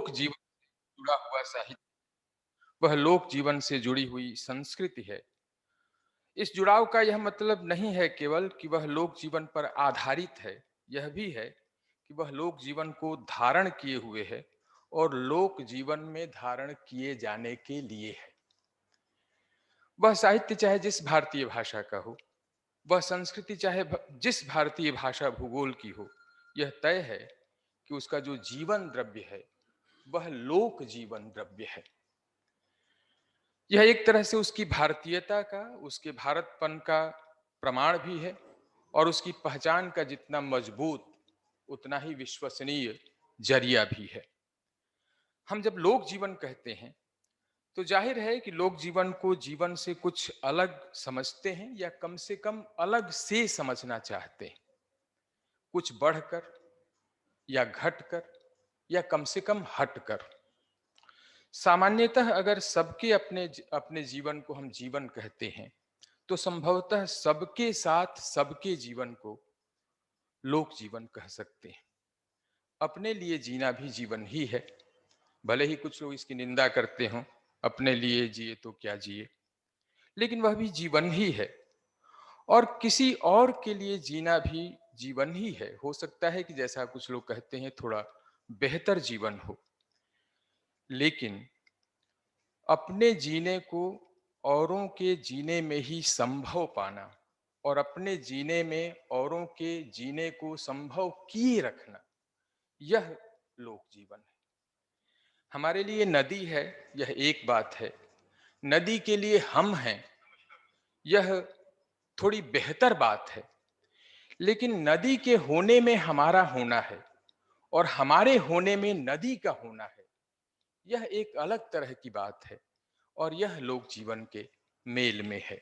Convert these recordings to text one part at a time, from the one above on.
लोक जीवन से जुड़ा हुआ साहित्य, वह लोक जीवन से जुड़ी हुई संस्कृति है। इस जुड़ाव का यह मतलब नहीं है केवल कि वह लोक जीवन पर आधारित है, यह भी है कि वह लोक जीवन को धारण किए हुए है और लोक जीवन में धारण किए जाने के लिए है। वह साहित्य चाहे जिस भारतीय भाषा का हो, वह संस्कृति चाहे जिस भारतीय भाषा भूगोल की हो, यह तय है कि उसका जो जीवन द्रव्य है वह लोक जीवन द्रव्य है। यह एक तरह से उसकी भारतीयता का, उसके भारतपन का प्रमाण भी है और उसकी पहचान का जितना मजबूत उतना ही विश्वसनीय जरिया भी है। हम जब लोक जीवन कहते हैं तो जाहिर है कि लोक जीवन को जीवन से कुछ अलग समझते हैं या कम से कम अलग से समझना चाहते हैं, कुछ बढ़कर या घटकर या कम से कम हटकर। सामान्यतः अगर सबके अपने अपने जीवन को हम जीवन कहते हैं तो संभवतः सबके साथ सबके जीवन को लोक जीवन कह सकते हैं। अपने लिए जीना भी जीवन ही है, भले ही कुछ लोग इसकी निंदा करते हों, अपने लिए जिए तो क्या जिए, लेकिन वह भी जीवन ही है। और किसी और के लिए जीना भी जीवन ही है। हो सकता है कि जैसा कुछ लोग कहते हैं थोड़ा बेहतर जीवन हो, लेकिन अपने जीने को औरों के जीने में ही संभव पाना और अपने जीने में औरों के जीने को संभव किए रखना, यह लोक जीवन है। हमारे लिए नदी है, यह एक बात है। नदी के लिए हम हैं, यह थोड़ी बेहतर बात है। लेकिन नदी के होने में हमारा होना है और हमारे होने में नदी का होना है, यह एक अलग तरह की बात है और यह लोक जीवन के मेल में है।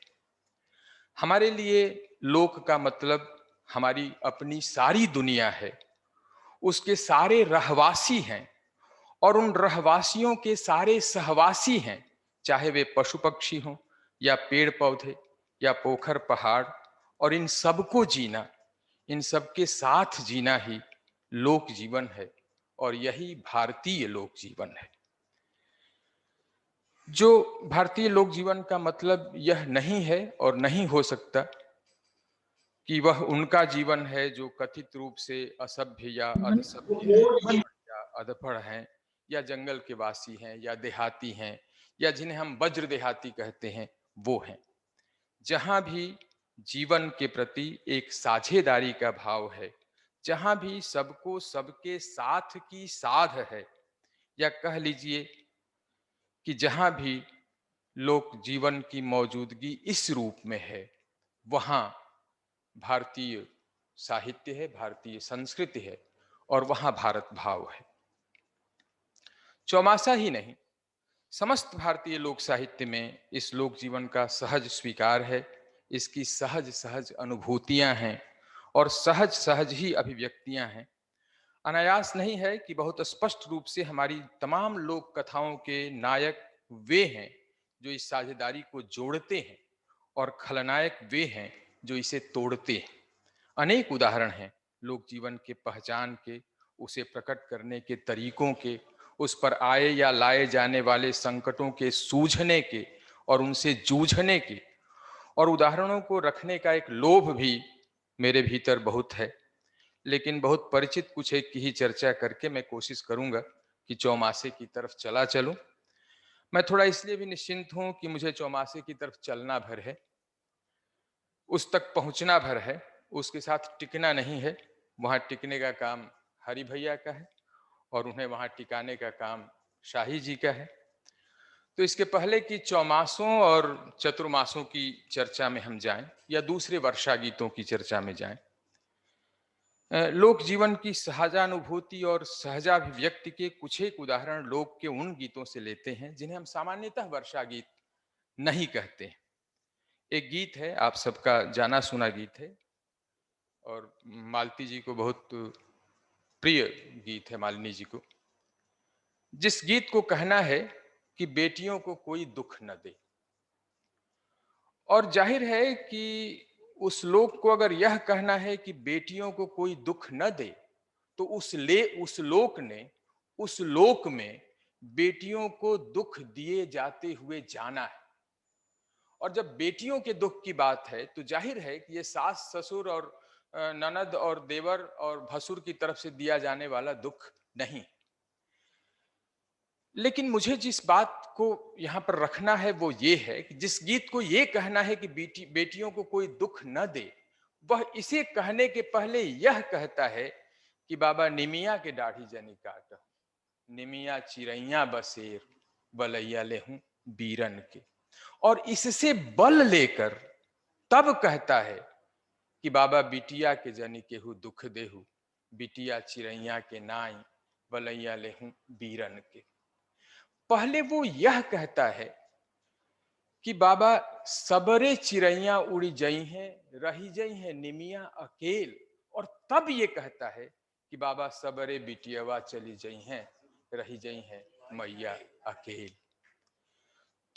हमारे लिए लोक का मतलब हमारी अपनी सारी दुनिया है, उसके सारे रहवासी हैं और उन रहवासियों के सारे सहवासी हैं, चाहे वे पशु पक्षी हों या पेड़ पौधे या पोखर पहाड़। और इन सबको जीना, इन सबके साथ जीना ही लोक जीवन है और यही भारतीय लोक जीवन है। जो भारतीय लोक जीवन का मतलब यह नहीं है और नहीं हो सकता कि वह उनका जीवन है जो कथित रूप से असभ्य या अधसभ्य है या अधपढ़ हैं या जंगल के वासी हैं या देहाती हैं या जिन्हें हम वज्र देहाती कहते हैं, वो हैं। जहां भी जीवन के प्रति एक साझेदारी का भाव है, जहां भी सबको सबके साथ की साध है, या कह लीजिए कि जहां भी लोक जीवन की मौजूदगी इस रूप में है, वहां भारतीय साहित्य है, भारतीय संस्कृति है और वहां भारत भाव है। चौमासा ही नहीं, समस्त भारतीय लोक साहित्य में इस लोक जीवन का सहज स्वीकार है, इसकी सहज सहज अनुभूतियां हैं और सहज सहज ही अभिव्यक्तियां हैं। अनायास नहीं है कि बहुत स्पष्ट रूप से हमारी तमाम लोक कथाओं के नायक वे हैं जो इस साझेदारी को जोड़ते हैं और खलनायक वे हैं जो इसे तोड़ते हैं। अनेक उदाहरण हैं लोक जीवन के पहचान के, उसे प्रकट करने के तरीकों के, उस पर आए या लाए जाने वाले संकटों के सूझने के और उनसे जूझने के। और उदाहरणों को रखने का एक लोभ भी मेरे भीतर बहुत है, लेकिन बहुत परिचित कुछ एक की ही चर्चा करके मैं कोशिश करूंगा कि चौमासे की तरफ चला चलूं। मैं थोड़ा इसलिए भी निश्चिंत हूं कि मुझे चौमासे की तरफ चलना भर है, उस तक पहुंचना भर है, उसके साथ टिकना नहीं है। वहां टिकने का काम हरि भैया का है और उन्हें वहां टिकाने का काम शाही जी का है। तो इसके पहले कि चौमासों और चतुर्मासों की चर्चा में हम जाएं या दूसरे वर्षा गीतों की चर्चा में जाएं, लोक जीवन की सहजानुभूति और सहजाभिव्यक्ति के कुछ एक उदाहरण लोक के उन गीतों से लेते हैं जिन्हें हम सामान्यतः वर्षा गीत नहीं कहते हैं। एक गीत है, आप सबका जाना सुना गीत है और मालती जी को बहुत प्रिय गीत है, मालिनी जी को, जिस गीत को कहना है कि बेटियों को कोई दुख न दे। और जाहिर है कि उस लोक को अगर यह कहना है कि बेटियों को कोई दुख न दे, तो उस लोक ने उस लोक में बेटियों को दुख दिए जाते हुए जाना है। और जब बेटियों के दुख की बात है तो जाहिर है कि ये सास ससुर और ननद और देवर और भसुर की तरफ से दिया जाने वाला दुख नहीं। लेकिन मुझे जिस बात को यहाँ पर रखना है वो ये है कि जिस गीत को ये कहना है कि बेटियों को कोई दुख न दे, वह इसे कहने के पहले यह कहता है कि बाबा निमिया के दाढ़ी जनी काट, निमिया चिरैया बसेर बलैया ले हूं बीरन के। और इससे बल लेकर तब कहता है कि बाबा बिटिया के जनी केहू दुख देहू, बिटिया चिरैया के नाई बलैया ले हूं बीरन के। पहले वो यह कहता है कि बाबा सबरे चिड़ैया उड़ी जई हैं, रही जई हैं निमिया अकेल। और तब ये कहता है कि बाबा सबरे बिटियावा चली जई हैं, रही जई हैं मैया अकेल।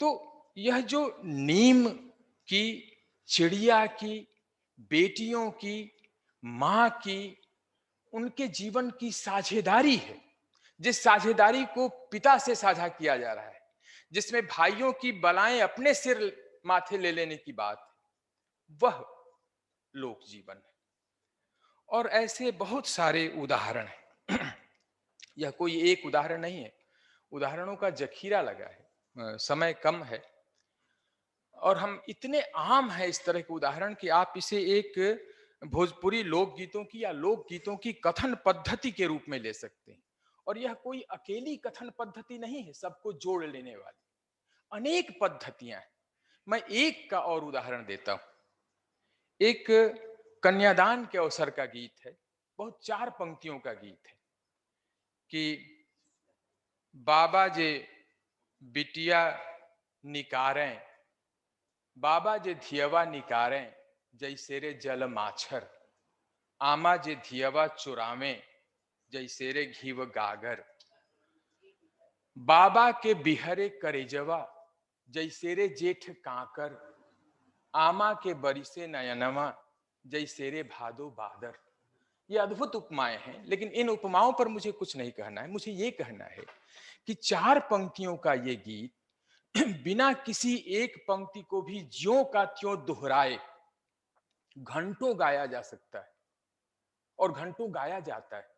तो यह जो नीम की, चिड़िया की, बेटियों की, माँ की, उनके जीवन की साझेदारी है, जिस साझेदारी को पिता से साझा किया जा रहा है, जिसमें भाइयों की बलाएं अपने सिर माथे ले लेने की बात है, वह लोक जीवन है। और ऐसे बहुत सारे उदाहरण हैं। यह कोई एक उदाहरण नहीं है, उदाहरणों का जखीरा लगा है। समय कम है और हम इतने आम है इस तरह के उदाहरण कि आप इसे एक भोजपुरी लोकगीतों की या लोकगीतों की कथन पद्धति के रूप में ले सकते हैं। और यह कोई अकेली कथन पद्धति नहीं है, सबको जोड़ लेने वाली अनेक पद्धतियां हैं। मैं एक का और उदाहरण देता हूं। एक कन्यादान के अवसर का गीत है, बहुत 4 पंक्तियों का गीत है कि बाबा जे बिटिया निकारें, बाबा जे धियवा निकारें जैसे रे जल माछर, आमा जे धियवा चुरावें जैसे रे घीव गागर, बाबा के बिहरे करेजवा जैसे रे जेठ काकर, आमा के बरिसे नयनवा जैसे रे भादो बादर। ये अद्भुत उपमाएं हैं, लेकिन इन उपमाओं पर मुझे कुछ नहीं कहना है। मुझे ये कहना है कि 4 पंक्तियों का ये गीत बिना किसी एक पंक्ति को भी ज्यों का त्यों दोहराए घंटों गाया जा सकता है और घंटों गाया जाता है।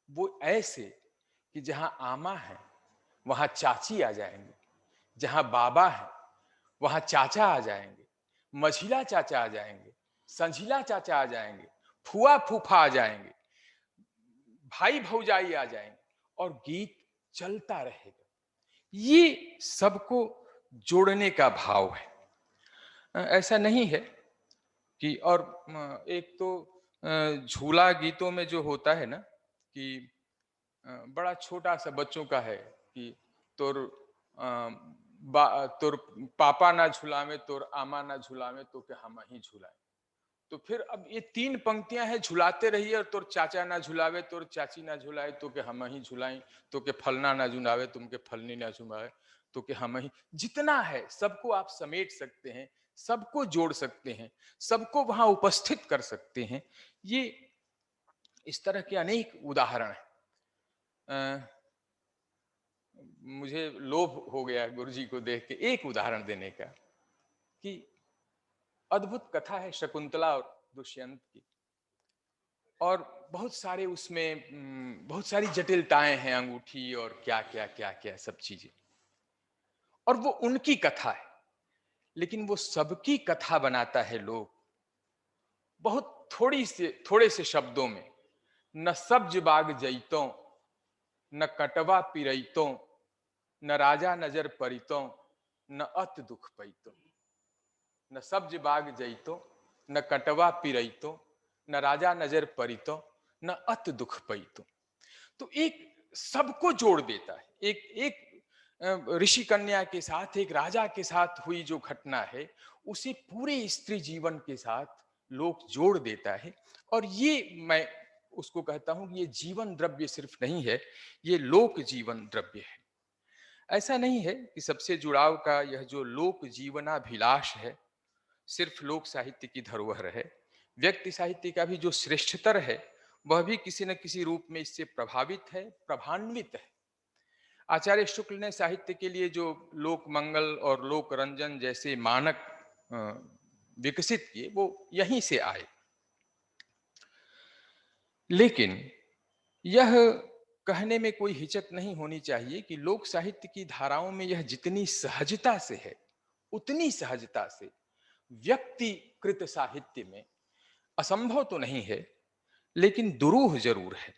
वो ऐसे कि जहां आमा है वहां चाची आ जाएंगे, जहां बाबा है वहां चाचा आ जाएंगे, मझिला चाचा आ जाएंगे, संझिला चाचा आ जाएंगे, फुआ फूफा आ जाएंगे, भाई भौजाई आ जाएंगे और गीत चलता रहेगा। ये सबको जोड़ने का भाव है। ऐसा नहीं है कि और एक तो झूला गीतों में जो होता है ना कि बड़ा छोटा सा बच्चों का है कि तोर तोर पापा ना झुलावे, तोर आमा ना झुलावे, तो के हम ही झुलाए। तो फिर अब ये 3 पंक्तियां हैं, झुलाते रहिए और तोर चाचा ना झुलावे, तोर चाची ना झुलाए, तो के हम ही झुलाएं, तो के फलना ना झुलावे, तुम के फलनी ना झुलाए, तो के हम ही। जितना है सबको आप समेट सकते हैं, सबको जोड़ सकते हैं, सबको वहां उपस्थित कर सकते हैं। ये इस तरह के अनेक उदाहरण हैं। मुझे लोभ हो गया गुरुजी को देख के एक उदाहरण देने का कि अद्भुत कथा है शकुंतला और दुष्यंत की, और बहुत सारे उसमें बहुत सारी जटिलताएं हैं, अंगूठी और क्या क्या क्या क्या सब चीजें, और वो उनकी कथा है। लेकिन वो सबकी कथा बनाता है लोग बहुत थोड़े से शब्दों में। न सब्ज बाग जैतों, न कटवा पिरैतों, न राजा नजर परितों, न अत दुख पैतों। न सब्ज बाग जैतों, न कटवा पिरैतों, न राजा नजर परितों, न अत दुख पैतों। तो एक सबको जोड़ देता है। एक एक ऋषि कन्या के साथ, एक राजा के साथ हुई जो घटना है उसे पूरे स्त्री जीवन के साथ लोग जोड़ देता है। और ये मैं उसको कहता हूं कि ये जीवन द्रव्य सिर्फ नहीं है, ये लोक जीवन द्रव्य है। ऐसा नहीं है कि सबसे जुड़ाव का यह जो लोक जीवनाभिलाष है सिर्फ लोक साहित्य की धरोहर है। व्यक्ति साहित्य का भी जो श्रेष्ठतर है वह भी किसी न किसी रूप में इससे प्रभावित है, प्रभान्वित है। आचार्य शुक्ल ने साहित्य के लिए जो लोक मंगल और लोक रंजन जैसे मानक अ, विकसित किए, वो यहीं से आए। लेकिन यह कहने में कोई हिचक नहीं होनी चाहिए कि लोक साहित्य की धाराओं में यह जितनी सहजता से है, उतनी सहजता से व्यक्तिकृत साहित्य में असंभव तो नहीं है, लेकिन दुरूह जरूर है।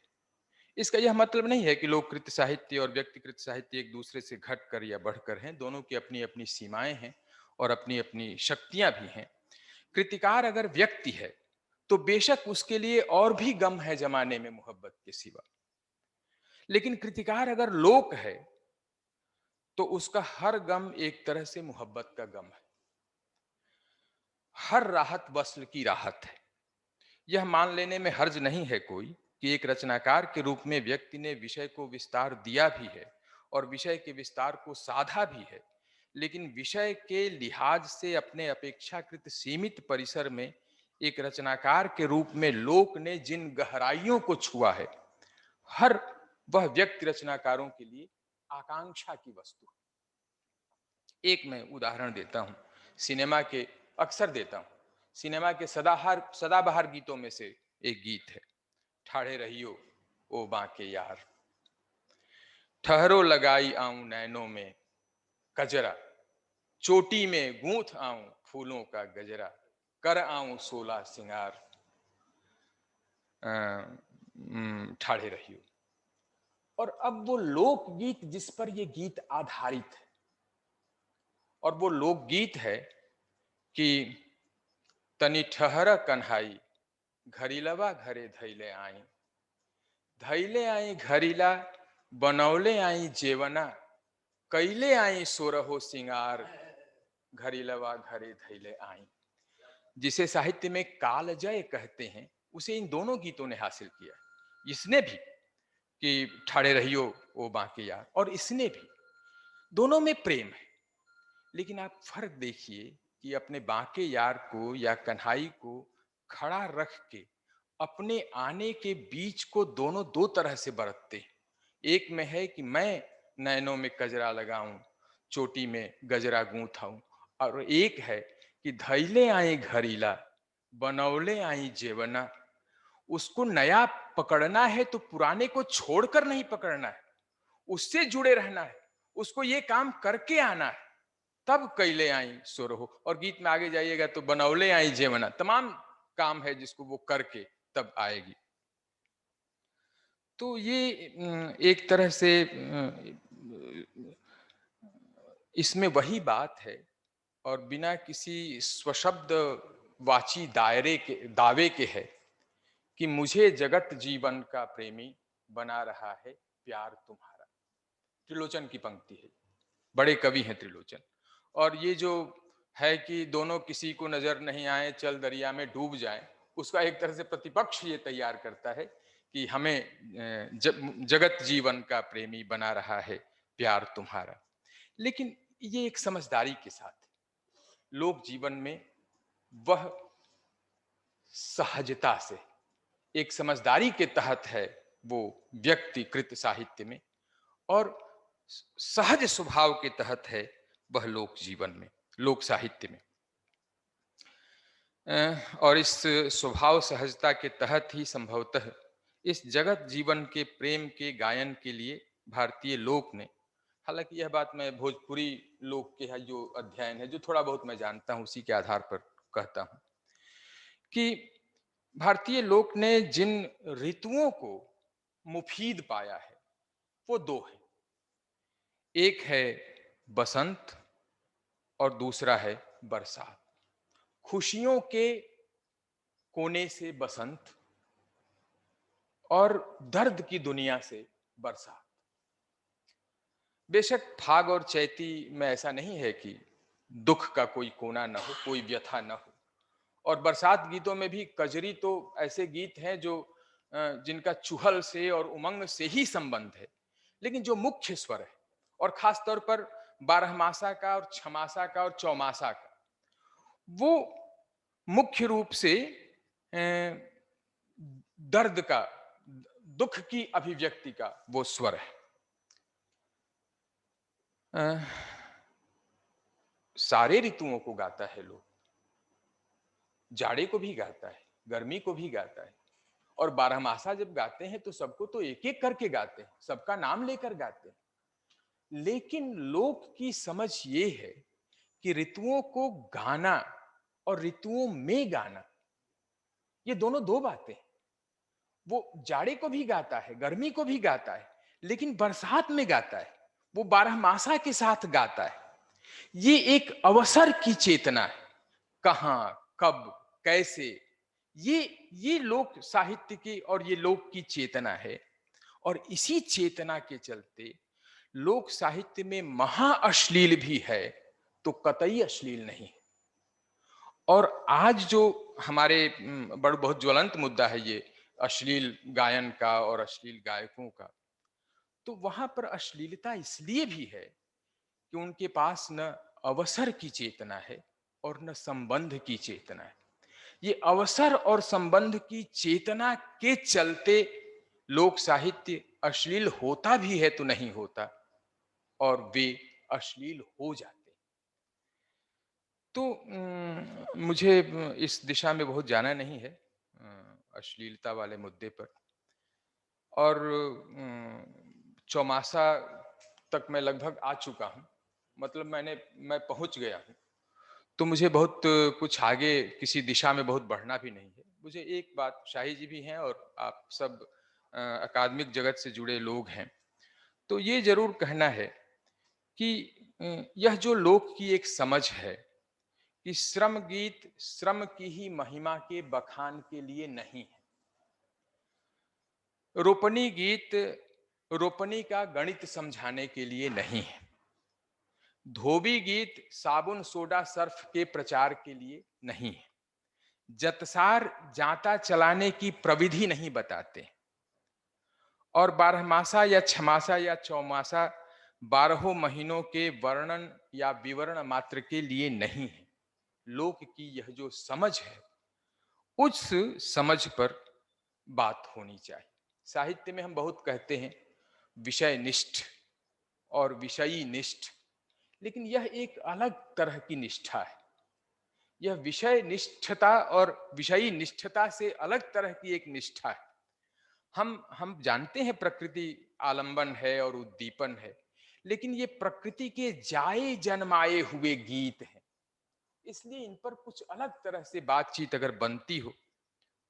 इसका यह मतलब नहीं है कि लोककृत साहित्य और व्यक्तिकृत साहित्य एक दूसरे से घटकर या बढ़कर हैं। दोनों की अपनी अपनी सीमाएं हैं और अपनी अपनी शक्तियां भी हैं। कृतिकार अगर व्यक्ति है तो बेशक उसके लिए और भी गम है जमाने में मोहब्बत के सिवा। लेकिन कृतिकार अगर लोक है तो उसका हर गम एक तरह से मोहब्बत का गम है। हर राहत वस्ल की राहत है। यह मान लेने में हर्ज नहीं है कोई कि एक रचनाकार के रूप में व्यक्ति ने विषय को विस्तार दिया भी है और विषय के विस्तार को साधा भी है, लेकिन विषय के लिहाज से अपने अपेक्षाकृत सीमित परिसर में एक रचनाकार के रूप में लोक ने जिन गहराइयों को छुआ है, हर वह व्यक्ति रचनाकारों के लिए आकांक्षा की वस्तु है। एक मैं उदाहरण देता हूं, सिनेमा के अक्सर देता हूं, सिनेमा के सदाबहार गीतों में से एक गीत है, ठाड़े रहियो ओ बांके यार, ठहरो लगाई आऊं नैनों में कजरा, चोटी में गूंथ आऊं फूलों का गजरा, कर आऊं सोला सिंगार, ठाड़े रहियो। और अब वो लोकगीत जिस पर ये गीत आधारित है, और वो लोकगीत है कि तनी ठहर कन्हाई घरीलवा घरे धैले आई घरीला बनौले आई जेवना, कैले आई सोरहो सिंगार, घरीलवा घरे धैले आई। जिसे साहित्य में कालजय कहते हैं, उसे इन दोनों गीतों ने हासिल किया। इसने भी कि ठाड़े रहियो ओ बांके यार, और इसने भी, दोनों में प्रेम है। लेकिन आप फर्क देखिए कि अपने बांके यार को या कन्हाई को खड़ा रख के अपने आने के बीच को दोनों दो तरह से बरतते हैं। एक में है कि मैं नैनों में कजरा लगाऊं, चोटी में गजरा गूंथाऊं, और एक है कि धैले आई घरीला बनौले आई जेवना। उसको नया पकड़ना है तो पुराने को छोड़कर नहीं पकड़ना है, उससे जुड़े रहना है, उसको ये काम करके आना है, तब कैले आई सुरहो। और गीत में आगे जाइएगा तो बनौले आई जेवना, तमाम काम है जिसको वो करके तब आएगी। तो ये एक तरह से इसमें वही बात है, और बिना किसी स्वशब्द वाची दायरे के दावे के है कि मुझे जगत जीवन का प्रेमी बना रहा है प्यार तुम्हारा। त्रिलोचन की पंक्ति है, बड़े कवि हैं त्रिलोचन। और ये जो है कि दोनों किसी को नजर नहीं आए चल दरिया में डूब जाएं, उसका एक तरह से प्रतिपक्ष ये तैयार करता है कि हमें जगत जीवन का प्रेमी बना रहा है प्यार तुम्हारा। लेकिन ये एक समझदारी के साथ, लोक जीवन में वह सहजता से, एक समझदारी के तहत है वो व्यक्तिकृत साहित्य में, और सहज स्वभाव के तहत है वह लोक जीवन में, लोक साहित्य में। और इस स्वभाव सहजता के तहत ही संभवतः इस जगत जीवन के प्रेम के गायन के लिए भारतीय लोक ने, हालांकि यह बात मैं भोजपुरी लोक के है जो अध्ययन है, जो थोड़ा बहुत मैं जानता हूं, उसी के आधार पर कहता हूं कि भारतीय लोक ने जिन ऋतुओं को मुफीद पाया है वो दो है। एक है बसंत और दूसरा है बरसात। खुशियों के कोने से बसंत और दर्द की दुनिया से बरसात। बेशक फाग और चैती में ऐसा नहीं है कि दुख का कोई कोना न हो, कोई व्यथा न हो। और बरसात गीतों में भी कजरी तो ऐसे गीत हैं जो जिनका चुहल से और उमंग से ही संबंध है, लेकिन जो मुख्य स्वर है, और खास तौर पर बारहमासा का और छमासा का और चौमासा का, वो मुख्य रूप से दर्द का दुख की अभिव्यक्ति का वो स्वर है। अ, सारे ऋतुओं को गाता है लोग, जाड़े को भी गाता है, गर्मी को भी गाता है, और बारहमासा जब गाते हैं तो सबको तो एक एक करके गाते हैं, सबका नाम लेकर गाते हैं। लेकिन लोक की समझ ये है कि ऋतुओं को गाना और ऋतुओं में गाना, ये दोनों दो बातें हैं। वो जाड़े को भी गाता है, गर्मी को भी गाता है, लेकिन बरसात में गाता है, वो बारहमासा के साथ गाता है। ये एक अवसर की चेतना है, कहां, कब, कैसे, ये ये लोक साहित्य की और ये लोक की चेतना है। और इसी चेतना के चलते लोक साहित्य में महाअश्लील भी है तो कतई अश्लील नहीं है। और आज जो हमारे बहुत ज्वलंत मुद्दा है ये अश्लील गायन का और अश्लील गायकों का, तो वहां पर अश्लीलता इसलिए भी है कि उनके पास न अवसर की चेतना है और न संबंध की चेतना है। ये अवसर और संबंध की चेतना के चलते लोक साहित्य अश्लील होता भी है तो नहीं होता, और वे अश्लील हो जाते। तो मुझे इस दिशा में बहुत जाना नहीं है, अश्लीलता वाले मुद्दे पर। और चौमासा तक मैं लगभग आ चुका हूँ, मतलब मैं पहुँच गया हूँ। तो मुझे बहुत कुछ आगे किसी दिशा में बहुत बढ़ना भी नहीं है। मुझे एक बात, शाही जी भी हैं और आप सब अकादमिक जगत से जुड़े लोग हैं, तो ये ज़रूर कहना है कि यह जो लोक की एक समझ है कि श्रम गीत श्रम की ही महिमा के बखान के लिए नहीं है। रोपनी गीत रोपनी का गणित समझाने के लिए नहीं है। धोबी गीत साबुन सोडा सर्फ के प्रचार के लिए नहीं है। जतसार जांता चलाने की प्रविधि नहीं बताते। और बारहमासा या छमासा या चौमासा 12 महीनों के वर्णन या विवरण मात्र के लिए नहीं है। लोक की यह जो समझ है, उस समझ पर बात होनी चाहिए। साहित्य में हम बहुत कहते हैं विषय निष्ठ और विषयी निष्ठ, लेकिन यह एक अलग तरह की निष्ठा है। यह विषय निष्ठता और विषयी निष्ठता से अलग तरह की एक निष्ठा है। हम जानते हैं प्रकृति आलंबन है और उद्दीपन है, लेकिन ये प्रकृति के जाए जन्माए हुए गीत हैं, इसलिए इन पर कुछ अलग तरह से बातचीत अगर बनती हो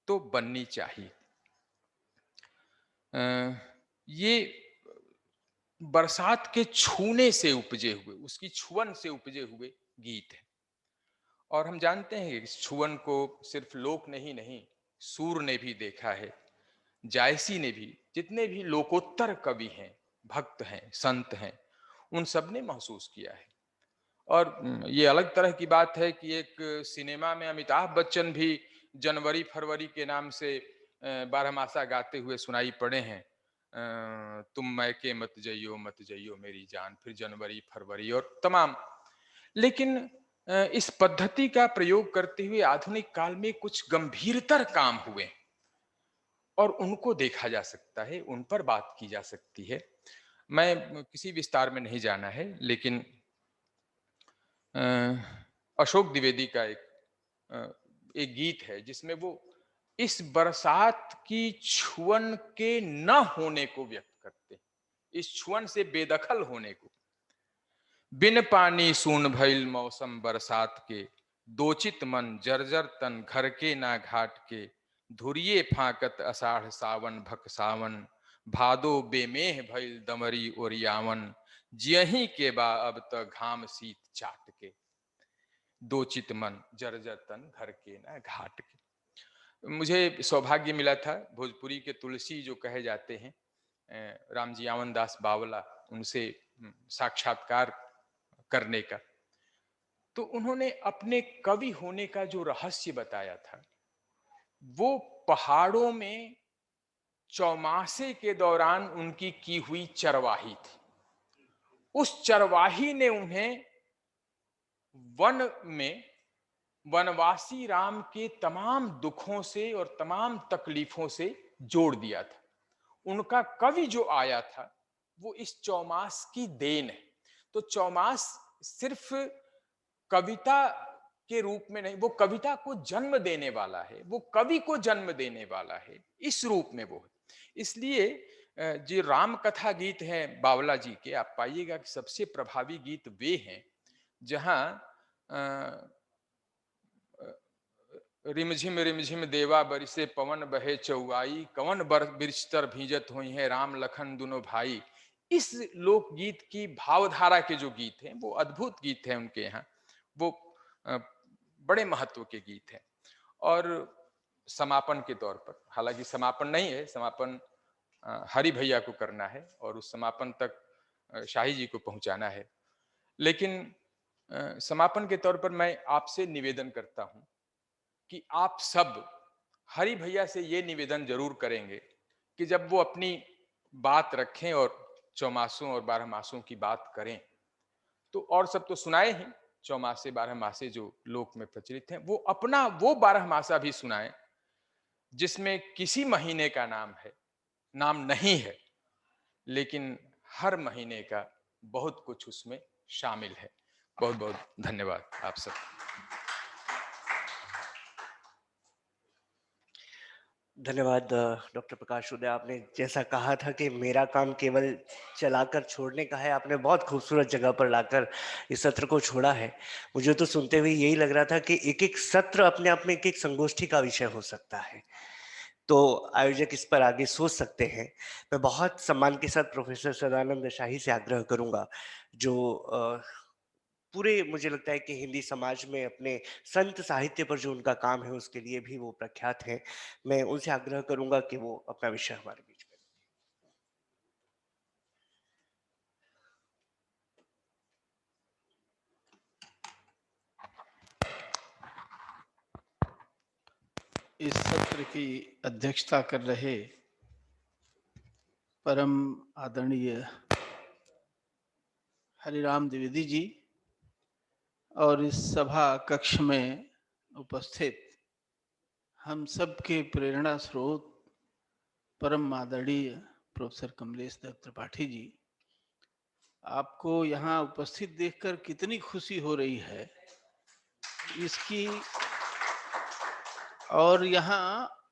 तो बननी चाहिए। ये बरसात के छूने से उपजे हुए, उसकी छुअन से उपजे हुए गीत है। और हम जानते हैं कि इस छुअन को सिर्फ लोक ने ही नहीं, सूर ने भी देखा है, जायसी ने भी, जितने भी लोकोत्तर कवि हैं, भक्त हैं, संत हैं, उन सब ने महसूस किया है। और ये अलग तरह की बात है कि एक सिनेमा में अमिताभ बच्चन भी जनवरी फरवरी के नाम से बारहमासा गाते हुए सुनाई पड़े हैं। तुम मैके मत जइयो मेरी जान, फिर जनवरी फरवरी और तमाम। लेकिन इस पद्धति का प्रयोग करते हुए आधुनिक काल में कुछ गंभीरतर काम हुए और उनको देखा जा सकता है, उन पर बात की जा सकती है। मैं किसी विस्तार में नहीं जाना है, लेकिन अ, अशोक द्विवेदी का अ, एक गीत है जिसमें वो इस बरसात की छुअन के न होने को व्यक्त करते हैं, इस छुअन से बेदखल होने को। बिन पानी सून भइल मौसम बरसात के, दोचित मन जर्जर तन घर के ना घाट के, धुरिये फाकत अषाढ़ सावन भक सावन, भादो बेमेह भइल दमरी ओरियावन, जियही के बा अब त घाम शीत चाट के, दोचित मन जर्जर तन घर के ना घाट के। मुझे सौभाग्य मिला था भोजपुरी के तुलसी जो कहे जाते हैं, रामजी आवन दास बावला, उनसे साक्षात्कार करने का। तो उन्होंने अपने कवि होने का जो रहस्य बताया था, वो पहाड़ों में चौमासे के दौरान उनकी की हुई चरवाही थी। उस चरवाही ने उन्हें वन में वनवासी राम के तमाम दुखों से और तमाम तकलीफों से जोड़ दिया था। उनका कवि जो आया था वो इस चौमास की देन है। तो चौमास सिर्फ कविता के रूप में नहीं, वो कविता को जन्म देने वाला है, वो कवि को जन्म देने वाला है, इस रूप में वो है। इसलिए जो राम कथा गीत हैं बावला जी के, आप पाइएगा कि सबसे प्रभावी गीत वे हैं जहां रिमझिम रिमझिम देवा बरिसे पवन बहे चौआई, कवन बिरस्तर भीजत हुई है राम लखन दोनों भाई। इस लोकगीत की भावधारा के जो गीत हैं वो अद्भुत गीत हैं उनके यहाँ, वो अ, बड़े महत्व के गीत हैं। और समापन के तौर पर, हालांकि समापन नहीं है, समापन हरि भैया को करना है और उस समापन तक शाही जी को पहुंचाना है, लेकिन समापन के तौर पर मैं आपसे निवेदन करता हूं कि आप सब हरि भैया से ये निवेदन जरूर करेंगे कि जब वो अपनी बात रखें और चौमासों और बारह मासों की बात करें, तो और सब तो सुनाए ही, चौमासे बारह मासे जो लोक में प्रचलित हैं, वो अपना वो बारह मासा भी सुनाएं जिसमें किसी महीने का नाम है, नाम नहीं है, लेकिन हर महीने का बहुत कुछ उसमें शामिल है। बहुत बहुत धन्यवाद आप सब। धन्यवाद डॉक्टर प्रकाश उदय। आपने जैसा कहा था कि मेरा काम केवल चलाकर छोड़ने का है, आपने बहुत खूबसूरत जगह पर लाकर इस सत्र को छोड़ा है। मुझे तो सुनते हुए यही लग रहा था कि एक एक सत्र अपने आप में एक एक संगोष्ठी का विषय हो सकता है, तो आयोजक इस पर आगे सोच सकते हैं। मैं बहुत सम्मान के साथ प्रोफेसर सदानंद शाही से आग्रह करूंगा, जो पूरे मुझे लगता है कि हिंदी समाज में अपने संत साहित्य पर जो उनका काम है उसके लिए भी वो प्रख्यात हैं। मैं उनसे आग्रह करूंगा कि वो अपना विषय हमारे बीच में। इस सत्र की अध्यक्षता कर रहे परम आदरणीय हरिराम द्विवेदी जी और इस सभा कक्ष में उपस्थित हम सब के प्रेरणा स्रोत परम आदरणीय प्रोफेसर कमलेश दत्त त्रिपाठी जी, आपको यहाँ उपस्थित देखकर कितनी खुशी हो रही है इसकी, और यहाँ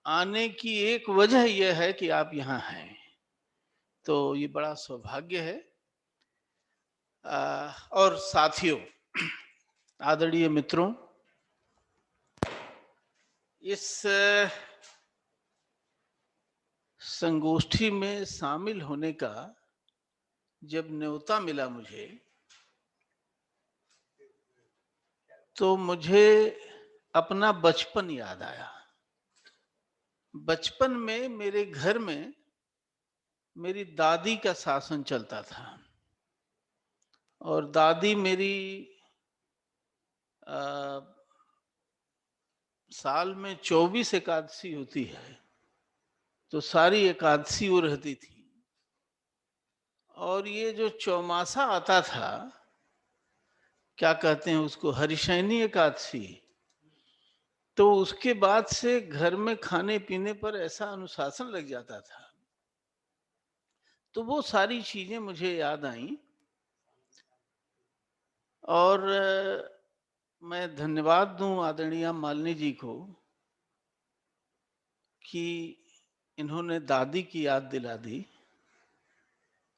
आने की एक वजह यह है कि आप यहाँ हैं, तो ये बड़ा सौभाग्य है। और साथियों, आदरणीय मित्रों, इस संगोष्ठी में शामिल होने का जब न्योता मिला मुझे, तो मुझे अपना बचपन याद आया। बचपन में मेरे घर में मेरी दादी का शासन चलता था और दादी मेरी साल में 24 एकादशी होती है, तो सारी एकादशी वो रहती थी। और ये जो चौमासा आता था, क्या कहते हैं उसको, हरिशयनी एकादशी, तो उसके बाद से घर में खाने पीने पर ऐसा अनुशासन लग जाता था। तो वो सारी चीजें मुझे याद आई। और मैं धन्यवाद दूं आदरणीय मालिनी जी को कि इन्होंने दादी की याद दिला दी,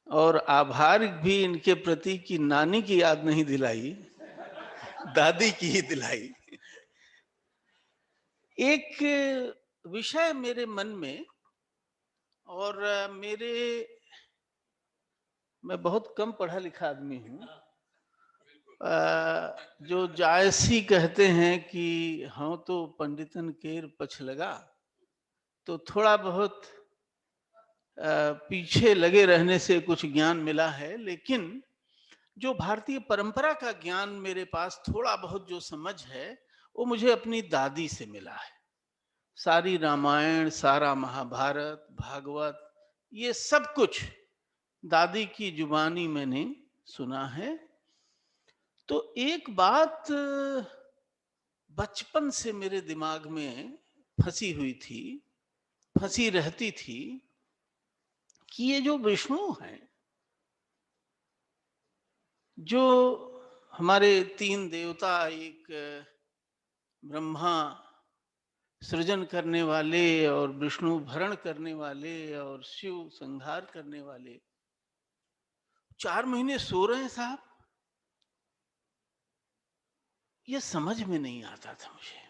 और आभार भी इनके प्रति कि नानी की याद नहीं दिलाई, दादी की ही दिलाई। एक विषय मेरे मन में, और मैं बहुत कम पढ़ा लिखा आदमी हूँ, जो जायसी कहते हैं कि हाँ तो पंडितन केर पछ लगा, तो थोड़ा बहुत पीछे लगे रहने से कुछ ज्ञान मिला है। लेकिन जो भारतीय परंपरा का ज्ञान मेरे पास थोड़ा बहुत जो समझ है, वो मुझे अपनी दादी से मिला है। सारी रामायण, सारा महाभारत, भागवत, ये सब कुछ दादी की जुबानी मैंने सुना है। तो एक बात बचपन से मेरे दिमाग में फंसी हुई थी, फंसी रहती थी, कि ये जो विष्णु हैं, जो हमारे 3 देवता, एक ब्रह्मा सृजन करने वाले और विष्णु भरण करने वाले और शिव संहार करने वाले, 4 महीने सो रहे हैं साहब। ये समझ में नहीं आता था मुझे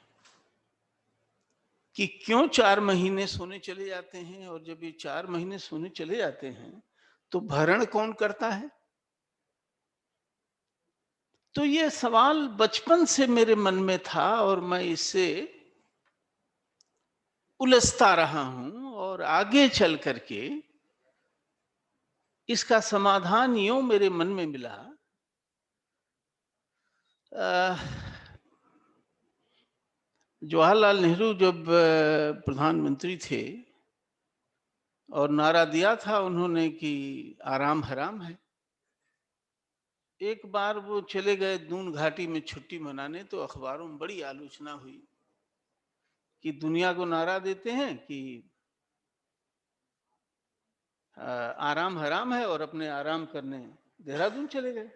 कि क्यों 4 महीने सोने चले जाते हैं, और जब ये 4 महीने सोने चले जाते हैं तो भरण कौन करता है। तो ये सवाल बचपन से मेरे मन में था और मैं इससे उलझता रहा हूं, और आगे चल करके इसका समाधान यूं मेरे मन में मिला। जवाहरलाल नेहरू जब प्रधानमंत्री थे और नारा दिया था उन्होंने कि आराम हराम है, एक बार वो चले गए दून घाटी में छुट्टी मनाने, तो अखबारों में बड़ी आलोचना हुई कि दुनिया को नारा देते हैं कि आराम हराम है, और अपने आराम करने देहरादून चले गए।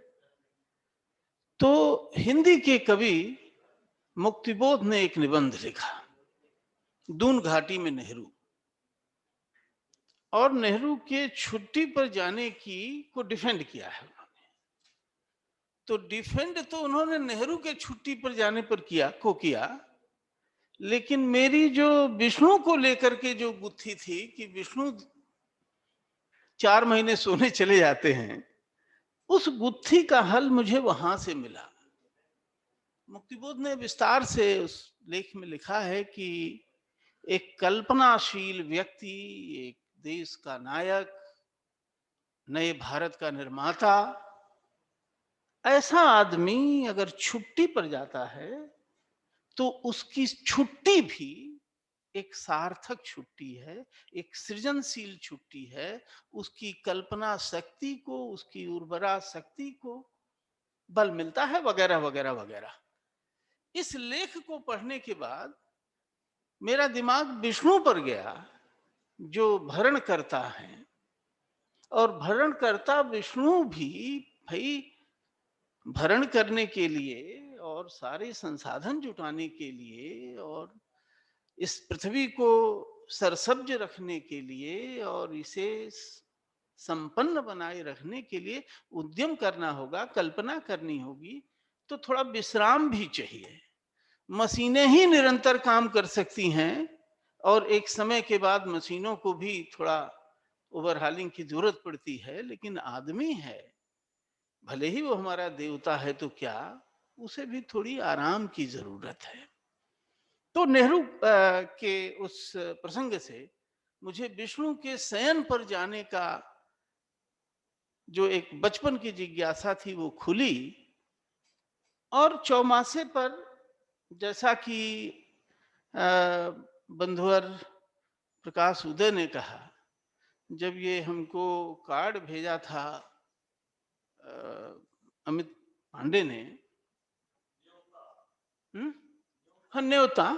तो हिंदी के कवि मुक्तिबोध ने एक निबंध लिखा, दून घाटी में नेहरू, और नेहरू के छुट्टी पर जाने की को डिफेंड किया है उन्होंने। तो डिफेंड तो उन्होंने नेहरू के छुट्टी पर जाने पर किया, लेकिन मेरी जो विष्णु को लेकर के जो गुत्थी थी कि विष्णु 4 महीने सोने चले जाते हैं, उस गुत्थी का हल मुझे वहां से मिला। मुक्तिबोध ने विस्तार से उस लेख में लिखा है कि एक कल्पनाशील व्यक्ति, एक देश का नायक, नए भारत का निर्माता, ऐसा आदमी अगर छुट्टी पर जाता है तो उसकी छुट्टी भी एक सार्थक छुट्टी है, एक सृजनशील छुट्टी है। उसकी कल्पना शक्ति को, उसकी उर्वरा शक्ति को बल मिलता है, वगैरह वगैरह वगैरह। इस लेख को पढ़ने के बाद मेरा दिमाग विष्णु पर गया, जो भरण करता है, और भरण करता विष्णु भी भाई भरण करने के लिए और सारे संसाधन जुटाने के लिए और इस पृथ्वी को सरसब्ज रखने के लिए और इसे संपन्न बनाए रखने के लिए उद्यम करना होगा, कल्पना करनी होगी। तो थोड़ा विश्राम भी चाहिए। मशीनें ही निरंतर काम कर सकती हैं, और एक समय के बाद मशीनों को भी थोड़ा ओवरहालिंग की जरूरत पड़ती है, लेकिन आदमी है, भले ही वो हमारा देवता है तो क्या, उसे भी थोड़ी आराम की जरूरत है। तो नेहरू के उस प्रसंग से मुझे विष्णु के शयन पर जाने का जो एक बचपन की जिज्ञासा थी वो खुली। और चौमासे पर, जैसा कि बंधुवर प्रकाश उदय ने कहा, जब ये हमको कार्ड भेजा था अमित पांडे ने, हाँ न्योता,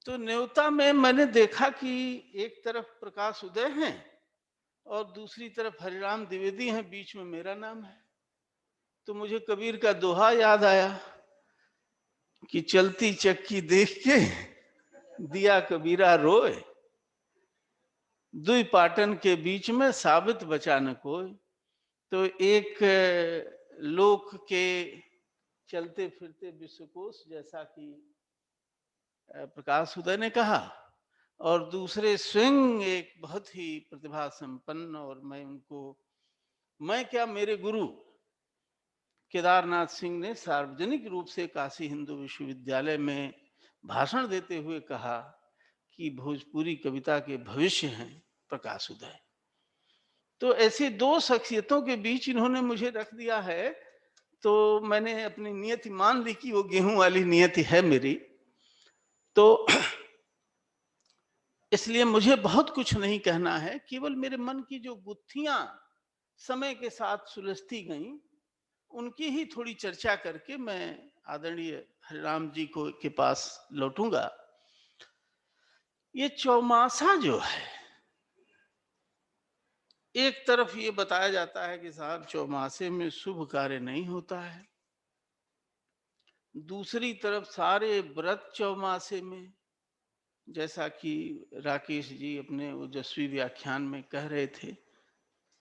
तो न्योता में मैंने देखा कि एक तरफ प्रकाश उदय हैं और दूसरी तरफ हरिराम द्विवेदी हैं, बीच में मेरा नाम है। तो मुझे कबीर का दोहा याद आया कि चलती चक्की देख के दिया कबीरा रोए, दुई पाटन के बीच में साबित बचा न कोई। तो एक लोक के चलते फिरते विश्वकोश, जैसा कि प्रकाश उदय ने कहा, और दूसरे स्वयं एक बहुत ही प्रतिभा संपन्न, और मैं क्या मेरे गुरु केदारनाथ सिंह ने सार्वजनिक रूप से काशी हिंदू विश्वविद्यालय में भाषण देते हुए कहा कि भोजपुरी कविता के भविष्य हैं प्रकाश उदय। तो ऐसी 2 शख्सियतों के बीच इन्होंने मुझे रख दिया है। तो मैंने अपनी नियति मान ली कि वो गेहूं वाली नियति है मेरी। तो इसलिए मुझे बहुत कुछ नहीं कहना है, केवल मेरे मन की जो गुत्थियां समय के साथ सुलझती गईं, उनकी ही थोड़ी चर्चा करके मैं आदरणीय हरिराम जी को के पास लौटूंगा। ये चौमासा जो है, एक तरफ ये बताया जाता है कि साहब चौमासे में शुभ कार्य नहीं होता है, दूसरी तरफ सारे व्रत चौमासे में, जैसा कि राकेश जी अपने ओजस्वी व्याख्यान में कह रहे थे,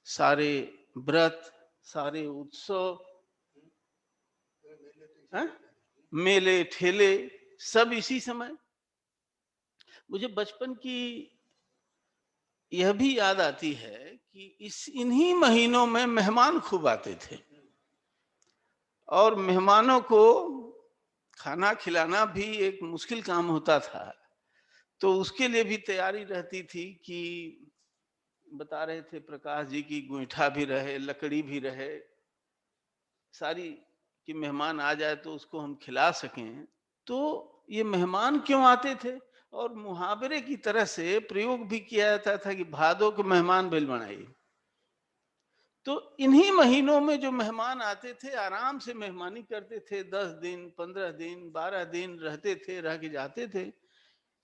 सारे व्रत, सारे उत्सव, हैं? मेले ठेले सब इसी समय। मुझे बचपन की यह भी याद आती है कि इन्हीं महीनों में मेहमान खूब आते थे और मेहमानों को खाना खिलाना भी एक मुश्किल काम होता था, तो उसके लिए भी तैयारी रहती थी कि बता रहे थे प्रकाश जी की गोईठा भी रहे, लकड़ी भी रहे, सारी, कि मेहमान आ जाए तो उसको हम खिला सकें। तो ये मेहमान क्यों आते थे, और मुहावरे की तरह से प्रयोग भी किया जाता था कि भादो के मेहमान बिल बनाई। तो इन्हीं महीनों में जो मेहमान आते थे आराम से मेहमानी करते थे, 10 दिन 15 दिन 12 दिन रहते थे, रह के जाते थे,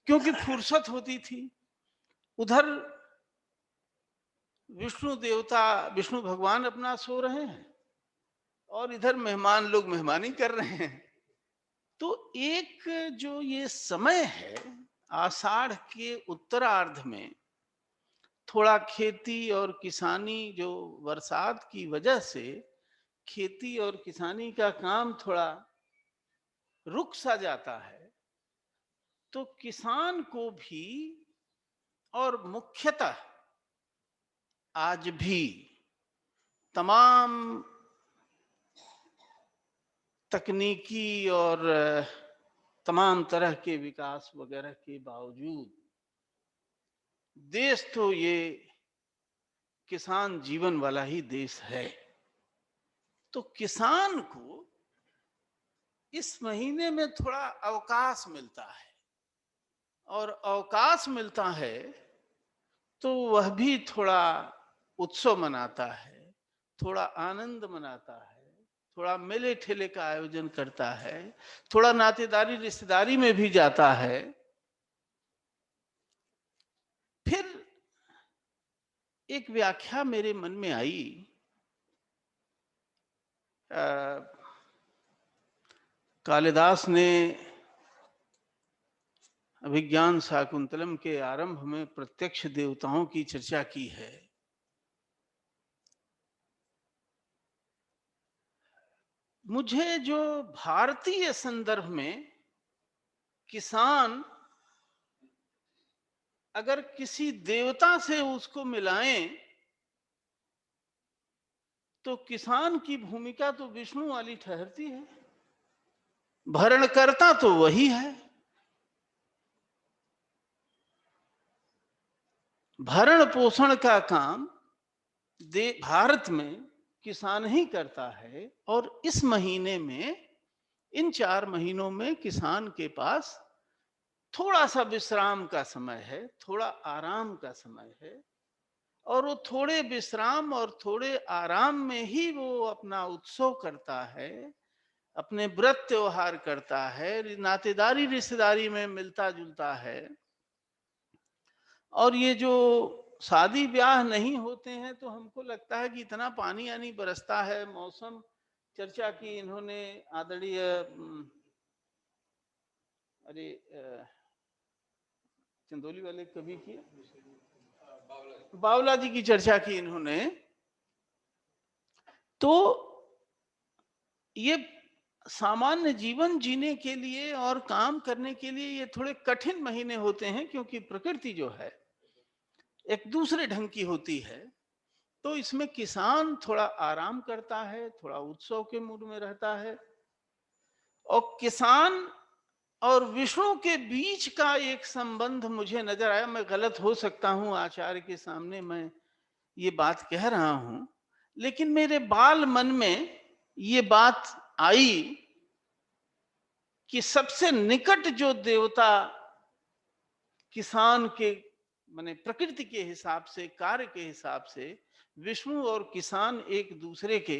क्योंकि फुर्सत होती थी। उधर विष्णु देवता, विष्णु भगवान अपना सो रहे हैं और इधर मेहमान लोग मेहमानी कर रहे हैं। तो एक जो ये समय है आषाढ़ के उत्तरार्ध में, थोड़ा खेती और किसानी, जो बरसात की वजह से खेती और किसानी का काम थोड़ा रुक सा जाता है, तो किसान को भी, और मुख्यतः आज भी तमाम तकनीकी और तमाम तरह के विकास वगैरह के बावजूद देश तो ये किसान जीवन वाला ही देश है। तो किसान को इस महीने में थोड़ा अवकाश मिलता है, और अवकाश मिलता है तो वह भी थोड़ा उत्सव मनाता है, थोड़ा आनंद मनाता है, थोड़ा मेले ठेले का आयोजन करता है, थोड़ा नातेदारी रिश्तेदारी में भी जाता है। फिर एक व्याख्या मेरे मन में आई, कालिदास ने अभिज्ञान शाकुंतलम के आरंभ में प्रत्यक्ष देवताओं की चर्चा की है। मुझे जो भारतीय संदर्भ में किसान अगर किसी देवता से उसको मिलाएं तो किसान की भूमिका तो विष्णु वाली ठहरती है, भरणकर्ता तो वही है। भरण पोषण का काम भारत में किसान ही करता है, और इस महीने में, इन 4 महीनों में किसान के पास थोड़ा सा विश्राम का समय है, थोड़ा आराम का समय है, और वो थोड़े विश्राम और थोड़े आराम में ही वो अपना उत्सव करता है, अपने व्रत त्योहार करता है, नातेदारी रिश्तेदारी में मिलता जुलता है। और ये जो शादी ब्याह नहीं होते हैं तो हमको लगता है कि इतना पानी यानी बरसता है, मौसम चर्चा की इन्होंने आदरणीय अरे चंदौली वाले कवि की, बावला जी की चर्चा की इन्होंने। तो ये सामान्य जीवन जीने के लिए और काम करने के लिए ये थोड़े कठिन महीने होते हैं, क्योंकि प्रकृति जो है एक दूसरे ढंग की होती है। तो इसमें किसान थोड़ा आराम करता है, थोड़ा उत्सव के मूड में रहता है, और किसान और विष्णु के बीच का एक संबंध मुझे नजर आया। मैं गलत हो सकता हूं, आचार्य के सामने मैं ये बात कह रहा हूं, लेकिन मेरे बाल मन में ये बात आई कि सबसे निकट जो देवता किसान के, माने प्रकृति के हिसाब से, कार्य के हिसाब से विष्णु और किसान एक दूसरे के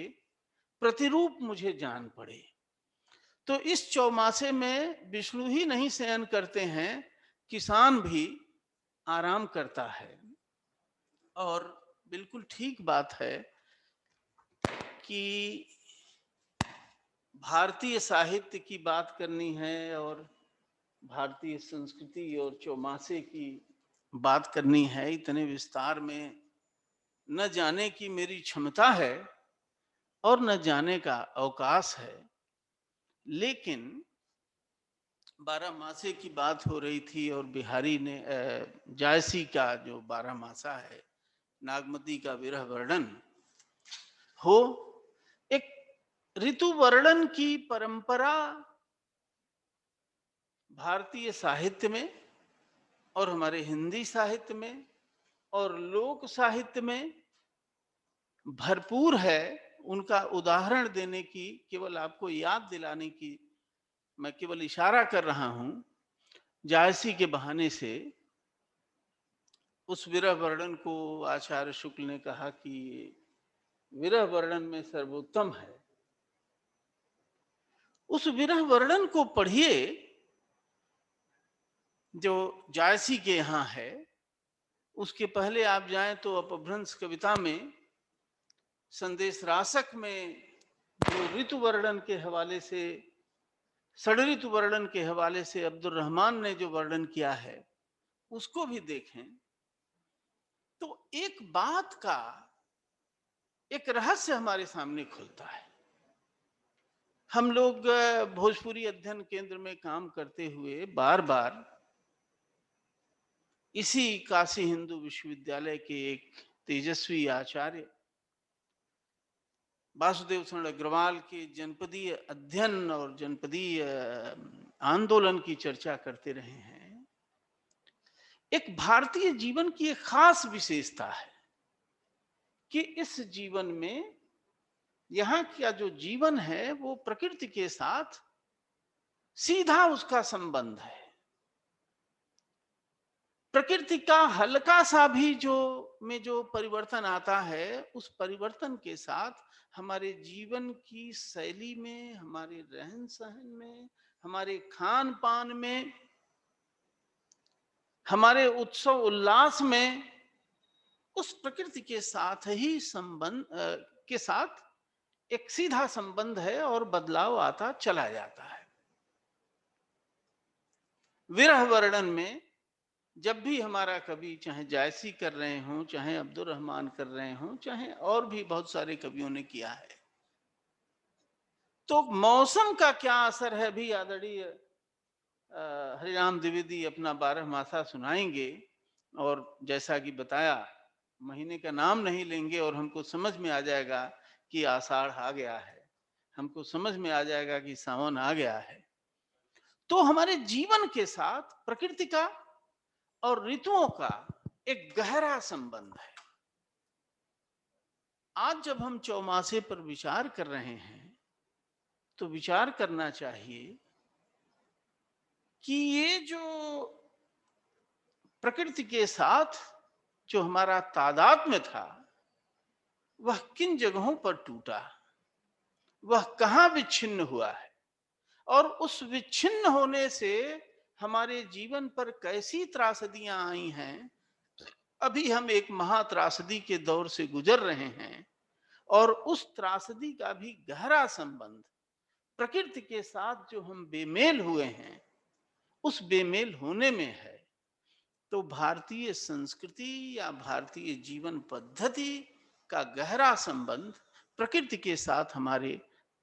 प्रतिरूप मुझे जान पड़े। तो इस चौमासे में विष्णु ही नहीं शयन करते हैं, किसान भी आराम करता है। और बिल्कुल ठीक बात है कि भारतीय साहित्य की बात करनी है और भारतीय संस्कृति और चौमासे की बात करनी है, इतने विस्तार में न जाने की मेरी क्षमता है और न जाने का अवकाश है। लेकिन बारहमासे की बात हो रही थी और बिहारी ने जायसी का जो बारहमासा है, नागमती का विरह वर्णन हो, एक ऋतु वर्णन की परंपरा भारतीय साहित्य में और हमारे हिंदी साहित्य में और लोक साहित्य में भरपूर है। उनका उदाहरण देने की, केवल आपको याद दिलाने की मैं केवल इशारा कर रहा हूं। जायसी के बहाने से उस विरह वर्णन को आचार्य शुक्ल ने कहा कि विरह वर्णन में सर्वोत्तम है। उस विरह वर्णन को पढ़िए जो जायसी के यहां है। उसके पहले आप जाएं तो अपभ्रंश कविता में संदेश रासक में जो ऋतु वर्णन के हवाले से, षड्ऋतु वर्णन के हवाले से अब्दुल रहमान ने जो वर्णन किया है, उसको भी देखें तो एक बात का एक रहस्य हमारे सामने खुलता है। हम लोग भोजपुरी अध्ययन केंद्र में काम करते हुए बार बार इसी काशी हिंदू विश्वविद्यालय के एक तेजस्वी आचार्य वासुदेव शरण अग्रवाल के जनपदीय अध्ययन और जनपदीय आंदोलन की चर्चा करते रहे हैं। एक भारतीय जीवन की एक खास विशेषता है कि इस जीवन में, यहाँ का जो जीवन है वो प्रकृति के साथ सीधा उसका संबंध है। प्रकृति का हल्का सा भी जो परिवर्तन आता है, उस परिवर्तन के साथ हमारे जीवन की शैली में, हमारे रहन सहन में, हमारे खान पान में, हमारे उत्सव उल्लास में, उस प्रकृति के साथ ही संबंध के साथ एक सीधा संबंध है और बदलाव आता चला जाता है। विरह वर्णन में जब भी हमारा कवि, चाहे जायसी कर रहे हों, चाहे अब्दुल रहमान कर रहे हों, चाहे और भी बहुत सारे कवियों ने किया है, तो मौसम का क्या असर है भी आदरणीय हरिराम द्विवेदी अपना बारहमासा सुनाएंगे। और जैसा कि बताया, महीने का नाम नहीं लेंगे और हमको समझ में आ जाएगा कि आषाढ़ आ गया है, हमको समझ में आ जाएगा कि सावन आ गया है। तो हमारे जीवन के साथ प्रकृति का और ऋतुओं का एक गहरा संबंध है। आज जब हम चौमासे पर विचार कर रहे हैं तो विचार करना चाहिए कि ये जो प्रकृति के साथ जो हमारा तादात्म्य था, वह किन जगहों पर टूटा, वह कहां विच्छिन्न हुआ है, और उस विच्छिन्न होने से हमारे जीवन पर कैसी त्रासदियां आई हैं। अभी हम एक महात्रासदी के दौर से गुजर रहे हैं और उस त्रासदी का भी गहरा संबंध प्रकृति के साथ जो हम बेमेल हुए हैं, उस बेमेल होने में है। तो भारतीय संस्कृति या भारतीय जीवन पद्धति का गहरा संबंध प्रकृति के साथ हमारे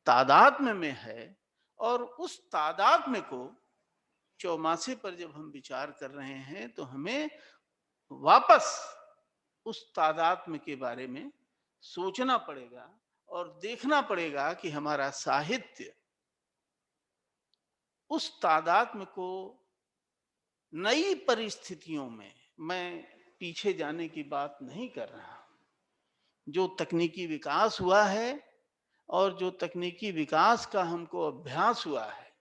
तादात्म्य में है। और उस तादात्म्य को चौमासे पर जब हम विचार कर रहे हैं तो हमें वापस उस तादात्म्य के बारे में सोचना पड़ेगा और देखना पड़ेगा कि हमारा साहित्य उस तादात्म्य को नई परिस्थितियों में, मैं पीछे जाने की बात नहीं कर रहा, जो तकनीकी विकास हुआ है और जो तकनीकी विकास का हमको अभ्यास हुआ है,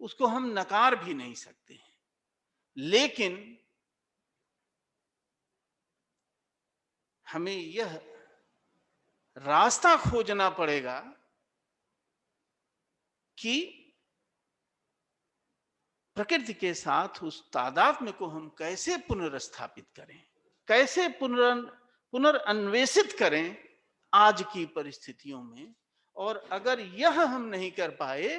उसको हम नकार भी नहीं सकते हैं। लेकिन हमें यह रास्ता खोजना पड़ेगा कि प्रकृति के साथ उस तादात्म्य को हम कैसे पुनर्स्थापित करें, कैसे पुनर्अन्वेषित करें आज की परिस्थितियों में। और अगर यह हम नहीं कर पाए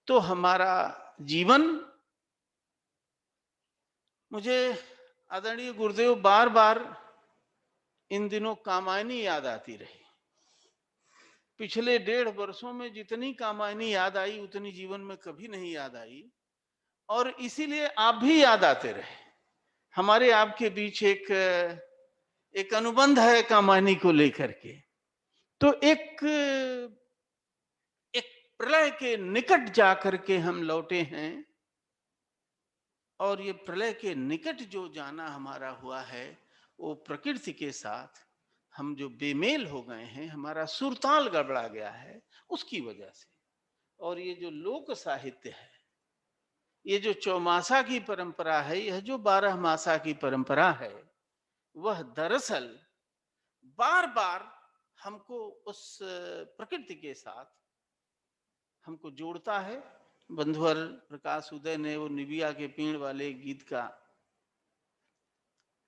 तो हमारा जीवन, मुझे आदरणीय गुरुदेव बार बार इन दिनों कामायनी याद आती रही। पिछले 1.5 वर्षों में जितनी कामायनी याद आई उतनी जीवन में कभी नहीं याद आई, और इसीलिए आप भी याद आते रहे। हमारे आपके बीच एक अनुबंध है कामायनी को लेकर के। तो एक प्रलय के निकट जाकर के हम लौटे हैं, और ये प्रलय के निकट जो जाना हमारा हुआ है वो प्रकृति के साथ हम जो बेमेल हो गए हैं, हमारा सुरताल गड़बड़ा गया है उसकी वजह से। और ये जो लोक साहित्य है, ये जो चौमासा की परंपरा है, यह जो 12 मासा की परंपरा है, वह दरअसल बार बार हमको उस प्रकृति के साथ हमको जोड़ता है। बंधुवर प्रकाश उदय ने वो निबिया के पेड़ वाले गीत का,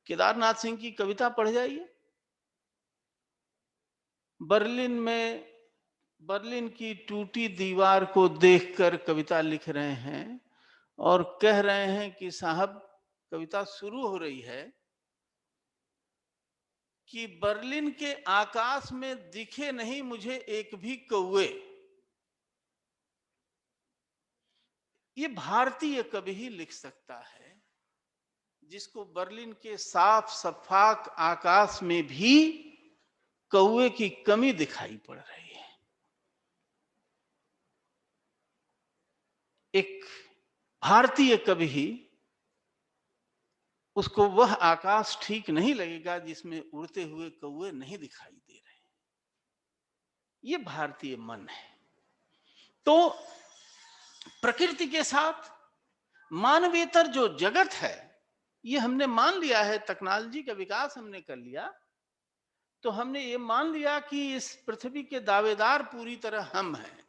केदारनाथ सिंह की कविता पढ़ जाइए। बर्लिन की टूटी दीवार को देखकर कविता लिख रहे हैं और कह रहे हैं कि साहब, कविता शुरू हो रही है कि बर्लिन के आकाश में दिखे नहीं मुझे एक भी कौवे। ये भारतीय कवि ही लिख सकता है जिसको बर्लिन के साफ सफाक आकाश में भी कौवे की कमी दिखाई पड़ रही है। एक भारतीय कवि ही, उसको वह आकाश ठीक नहीं लगेगा जिसमें उड़ते हुए कौवे नहीं दिखाई दे रहे। ये भारतीय मन है। तो प्रकृति के साथ मानवेतर जो जगत है, ये हमने मान लिया है। टेक्नोलॉजी का विकास हमने कर लिया तो हमने ये मान लिया कि इस पृथ्वी के दावेदार पूरी तरह हम हैं।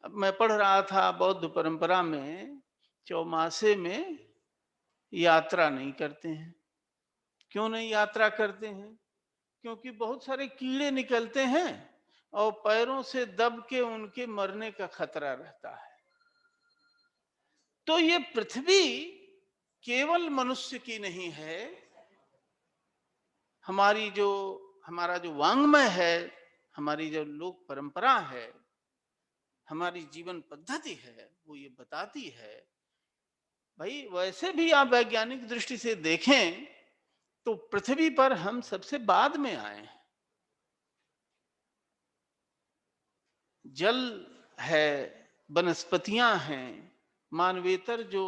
अब मैं पढ़ रहा था बौद्ध परंपरा में चौमासे में यात्रा नहीं करते हैं। क्यों नहीं यात्रा करते हैं? क्योंकि बहुत सारे कीड़े निकलते हैं और पैरों से दब के उनके मरने का खतरा रहता है। तो ये पृथ्वी केवल मनुष्य की नहीं है। हमारा जो वांग्मय है, हमारी जो लोक परंपरा है, हमारी जीवन पद्धति है, वो ये बताती है। भाई वैसे भी आप वैज्ञानिक दृष्टि से देखें तो पृथ्वी पर हम सबसे बाद में आए हैं। जल है, वनस्पतियां हैं, मानवेतर जो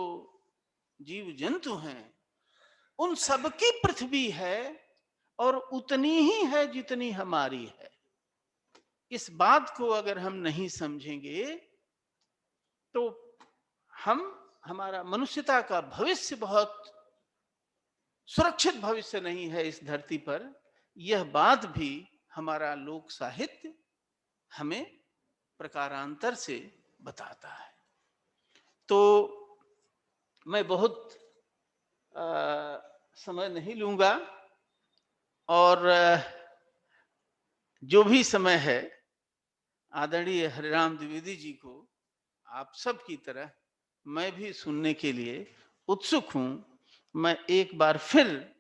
जीव जंतु हैं, उन सबकी पृथ्वी है और उतनी ही है जितनी हमारी है। इस बात को अगर हम नहीं समझेंगे तो हमारा मनुष्यता का भविष्य बहुत सुरक्षित भविष्य नहीं है इस धरती पर। यह बात भी हमारा लोक साहित्य हमें प्रकारांतर से बताता है। तो मैं बहुत समय नहीं लूंगा, और जो भी समय है आदरणीय हरिराम द्विवेदी जी को आप सब की तरह मैं भी सुनने के लिए उत्सुक हूं। मैं एक बार फिर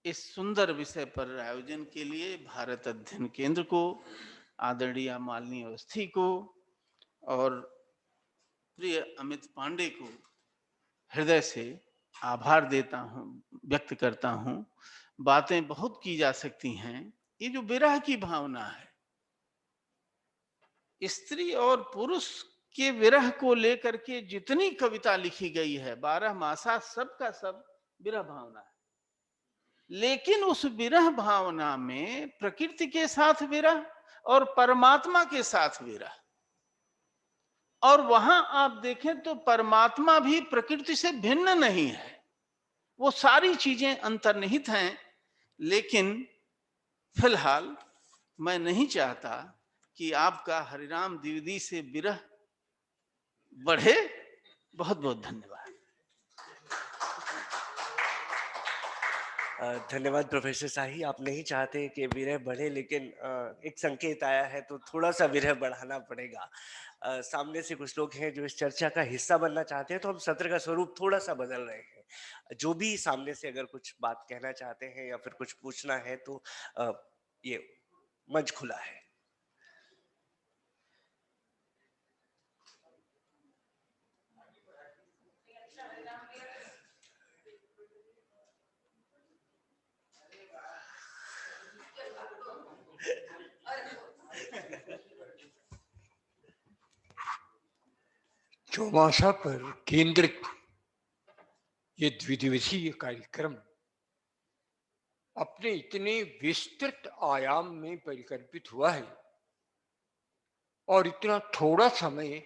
इस सुंदर विषय पर आयोजन के लिए भारत अध्ययन केंद्र को, आदरणीय मालिनी अवस्थी को और प्रिय अमित पांडे को हृदय से आभार देता हूं, व्यक्त करता हूं। बातें बहुत की जा सकती हैं। ये जो विरह की भावना है, स्त्री और पुरुष के विरह को लेकर के जितनी कविता लिखी गई है, 12 मासा सब का सब विरह भावना है। लेकिन उस विरह भावना में प्रकृति के साथ विरह और परमात्मा के साथ विरह, और वहां आप देखें तो परमात्मा भी प्रकृति से भिन्न नहीं है। वो सारी चीजें अंतर्निहित हैं। लेकिन फिलहाल मैं नहीं चाहता कि आपका हरिराम द्विवेदी से विरह बढ़े। बहुत बहुत धन्यवाद। धन्यवाद प्रोफेसर शाही। आप नहीं चाहते कि विरह बढ़े, लेकिन एक संकेत आया है तो थोड़ा सा विरह बढ़ाना पड़ेगा। सामने से कुछ लोग हैं जो इस चर्चा का हिस्सा बनना चाहते हैं, तो हम सत्र का स्वरूप थोड़ा सा बदल रहे हैं। जो भी सामने से अगर कुछ बात कहना चाहते हैं या फिर कुछ पूछना है तो अ, ये मंच खुला है। चौमासा पर केंद्रित ये द्विदिवसीय कार्यक्रम अपने इतने विस्तृत आयाम में परिकल्पित हुआ है और इतना थोड़ा समय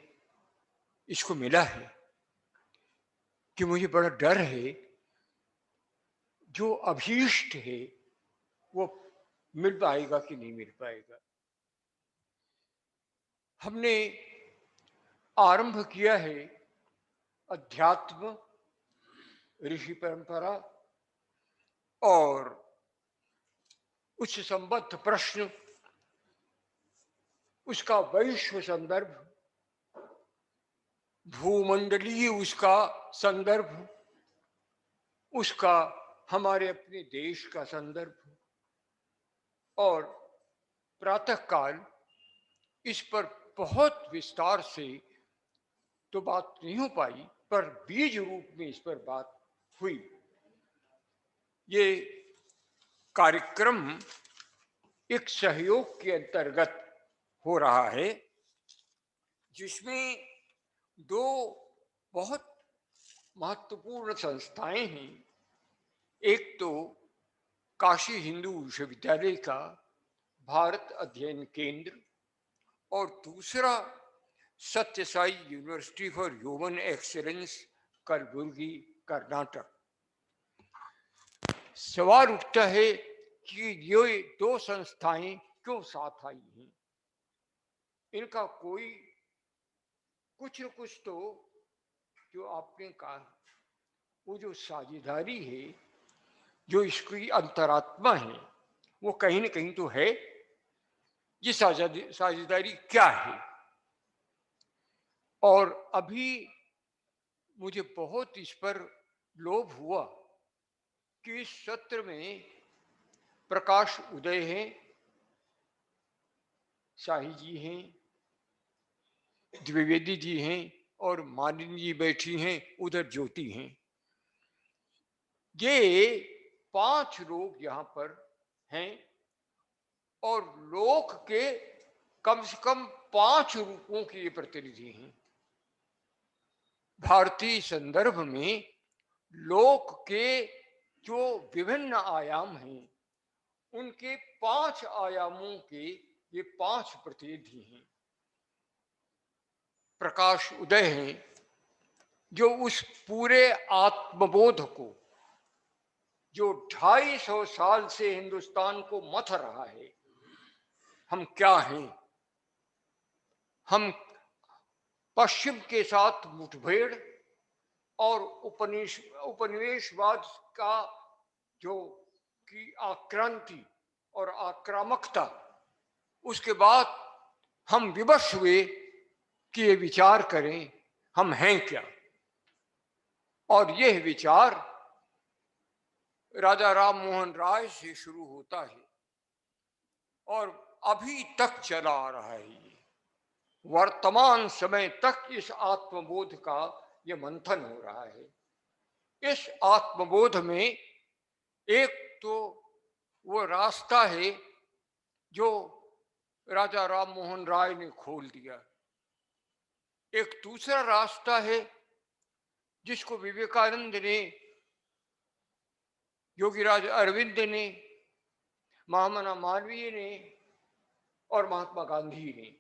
इसको मिला है कि मुझे बड़ा डर है जो अभीष्ट है वो मिल पाएगा कि नहीं मिल पाएगा। हमने आरंभ किया है अध्यात्म, ऋषि परंपरा और उससे संबद्ध प्रश्न, उसका वैश्व संदर्भ, भूमंडलीय उसका संदर्भ, उसका हमारे अपने देश का संदर्भ, और प्रातःकाल इस पर बहुत विस्तार से तो बात नहीं हो पाई, पर बीज रूप में इस पर बात हुई। ये कार्यक्रम एक सहयोग के अंतर्गत हो रहा है जिसमें दो बहुत महत्वपूर्ण संस्थाएं हैं। एक तो काशी हिंदू विश्वविद्यालय का भारत अध्ययन केंद्र और दूसरा Sathya Sai university for human excellence, Kalaburagi, Karnataka. सवाल उठता है कि ये दो संस्थाएं क्यों साथ आई हैं। इनका कोई कुछ न कुछ तो, जो आपने कहा, वो जो साझेदारी है, जो इसकी अंतरात्मा है, वो कहीं न कहीं तो है। ये साझेदारी क्या है? और अभी मुझे बहुत इस पर लोभ हुआ कि इस सत्र में प्रकाश उदय हैं, शाही जी हैं, द्विवेदी जी हैं और मालिनी जी बैठी हैं, उधर ज्योति हैं। ये 5 लोग यहाँ पर हैं और लोक के कम से कम 5 रूपों के ये प्रतिनिधि हैं। भारतीय संदर्भ में लोक के जो विभिन्न आयाम हैं, उनके 5 आयामों के ये 5 प्रतिनिधि हैं। प्रकाश उदय हैं जो उस पूरे आत्मबोध को, जो 250 साल से हिंदुस्तान को मथ रहा है, हम क्या हैं, हम पश्चिम के साथ मुठभेड़ और उपनिवेशवाद का जो की आक्रांति और आक्रामकता, उसके बाद हम विवश हुए कि ये विचार करें हम हैं क्या। और यह विचार राजा राम मोहन राय से शुरू होता है और अभी तक चला आ रहा है। ये वर्तमान समय तक इस आत्मबोध का ये मंथन हो रहा है। इस आत्मबोध में एक तो वो रास्ता है जो राजा राम मोहन राय ने खोल दिया, एक दूसरा रास्ता है जिसको विवेकानंद ने, योगीराज अरविंद ने, महामना मालवीय ने और महात्मा गांधी ने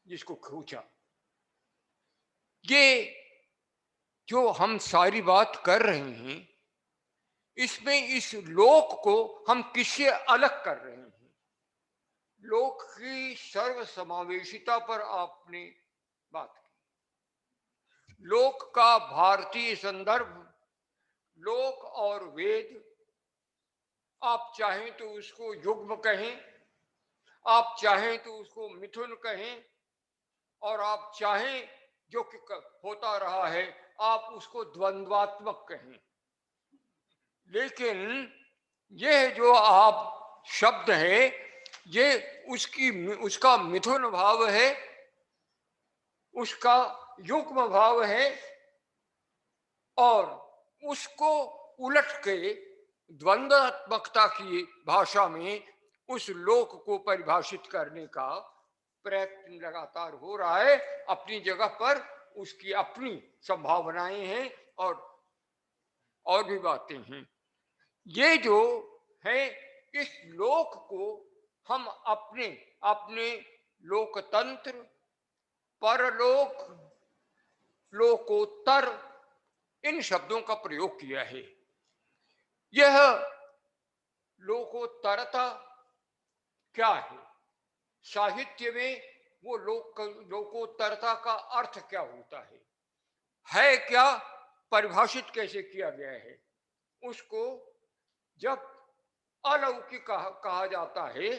जिसको खोजा। ये जो हम सारी बात कर रहे हैं, इसमें इस लोक को हम किससे अलग कर रहे हैं। लोक की सर्वसमावेशिता पर आपने बात की। लोक का भारतीय संदर्भ, लोक और वेद, आप चाहें तो उसको युग्म कहें, आप चाहें तो उसको मिथुन कहें, और आप चाहें जो कि होता रहा है आप उसको द्वंद्वात्मक कहें। लेकिन यह जो आप शब्द है ये उसका मिथुन भाव है, उसका युग्म भाव है, और उसको उलट के द्वंद्वात्मकता की भाषा में उस लोक को परिभाषित करने का प्रयत्न लगातार हो रहा है। अपनी जगह पर उसकी अपनी संभावनाएं हैं और भी बातें हैं। ये जो है इस लोक को हम अपने अपने लोकतंत्र, परलोक, लोकोत्तर इन शब्दों का प्रयोग किया है। यह लोकोत्तरता क्या है? साहित्य में वो लोकोत्तरता का अर्थ क्या होता है क्या, परिभाषित कैसे किया गया है? उसको जब अलौकिक कहा जाता है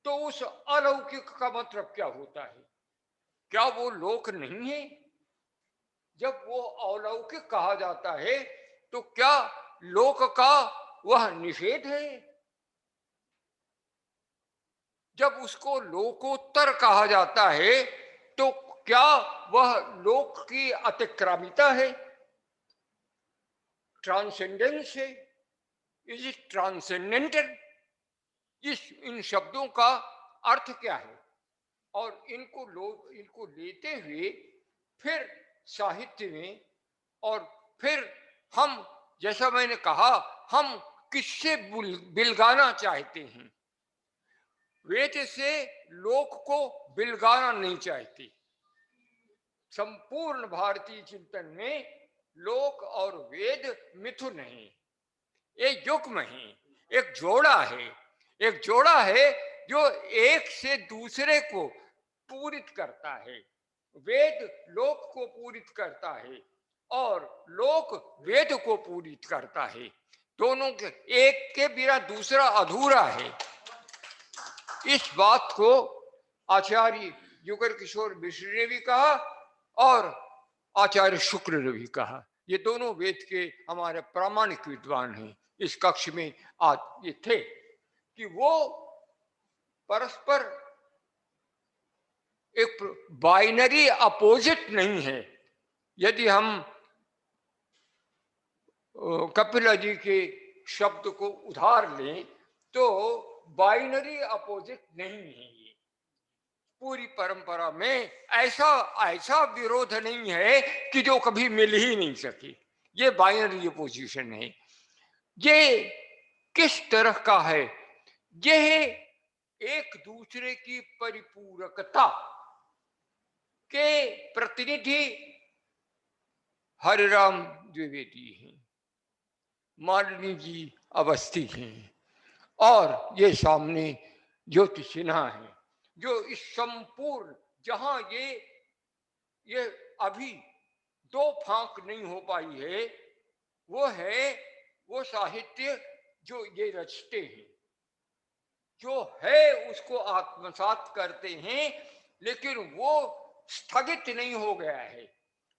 तो उस अलौकिक का मतलब क्या होता है? क्या वो लोक नहीं है? जब वो अलौकिक कहा जाता है तो क्या लोक का वह निषेध है? जब उसको लोकोत्तर कहा जाता है तो क्या वह लोक की अतिक्रामिता है, ट्रांसेंडेंस है? Is it transcendental? इन शब्दों का अर्थ क्या है? और इनको लेते हुए फिर साहित्य में, और फिर हम, जैसा मैंने कहा, हम किससे बिलगाना चाहते हैं? वेद से लोक को बिलगाना नहीं चाहते। संपूर्ण भारतीय चिंतन में लोक और वेद मिथुन है, एक युग्म है, एक जोड़ा है, एक जोड़ा है जो एक से दूसरे को पूरित करता है। वेद लोक को पूरित करता है और लोक वेद को पूरित करता है। दोनों के एक के बिना दूसरा अधूरा है। इस बात को आचार्य युगल किशोर मिश्र ने भी कहा और आचार्य शुक्र ने भी कहा। ये दोनों वेद के हमारे प्रामाणिक विद्वान हैं। इस कक्ष में आज ये थे कि वो परस्पर एक बाइनरी अपोजिट नहीं है। यदि हम कपिला जी के शब्द को उधार लें तो बाइनरी अपोजिट नहीं है। ये पूरी परंपरा में ऐसा विरोध नहीं है कि जो कभी मिल ही नहीं सके। ये बाइनरी अपोजिशन है। ये किस तरह का है? यह एक दूसरे की परिपूरकता के प्रतिनिधि हरिराम द्विवेदी हैं, मालिनी जी अवस्थी हैं, और ये सामने ज्योति सिन्हा है, जो इस संपूर्ण, जहां ये अभी दो फांक नहीं हो पाई है, वो साहित्य जो ये रचते हैं, जो है उसको आत्मसात करते हैं, लेकिन वो स्थगित नहीं हो गया है,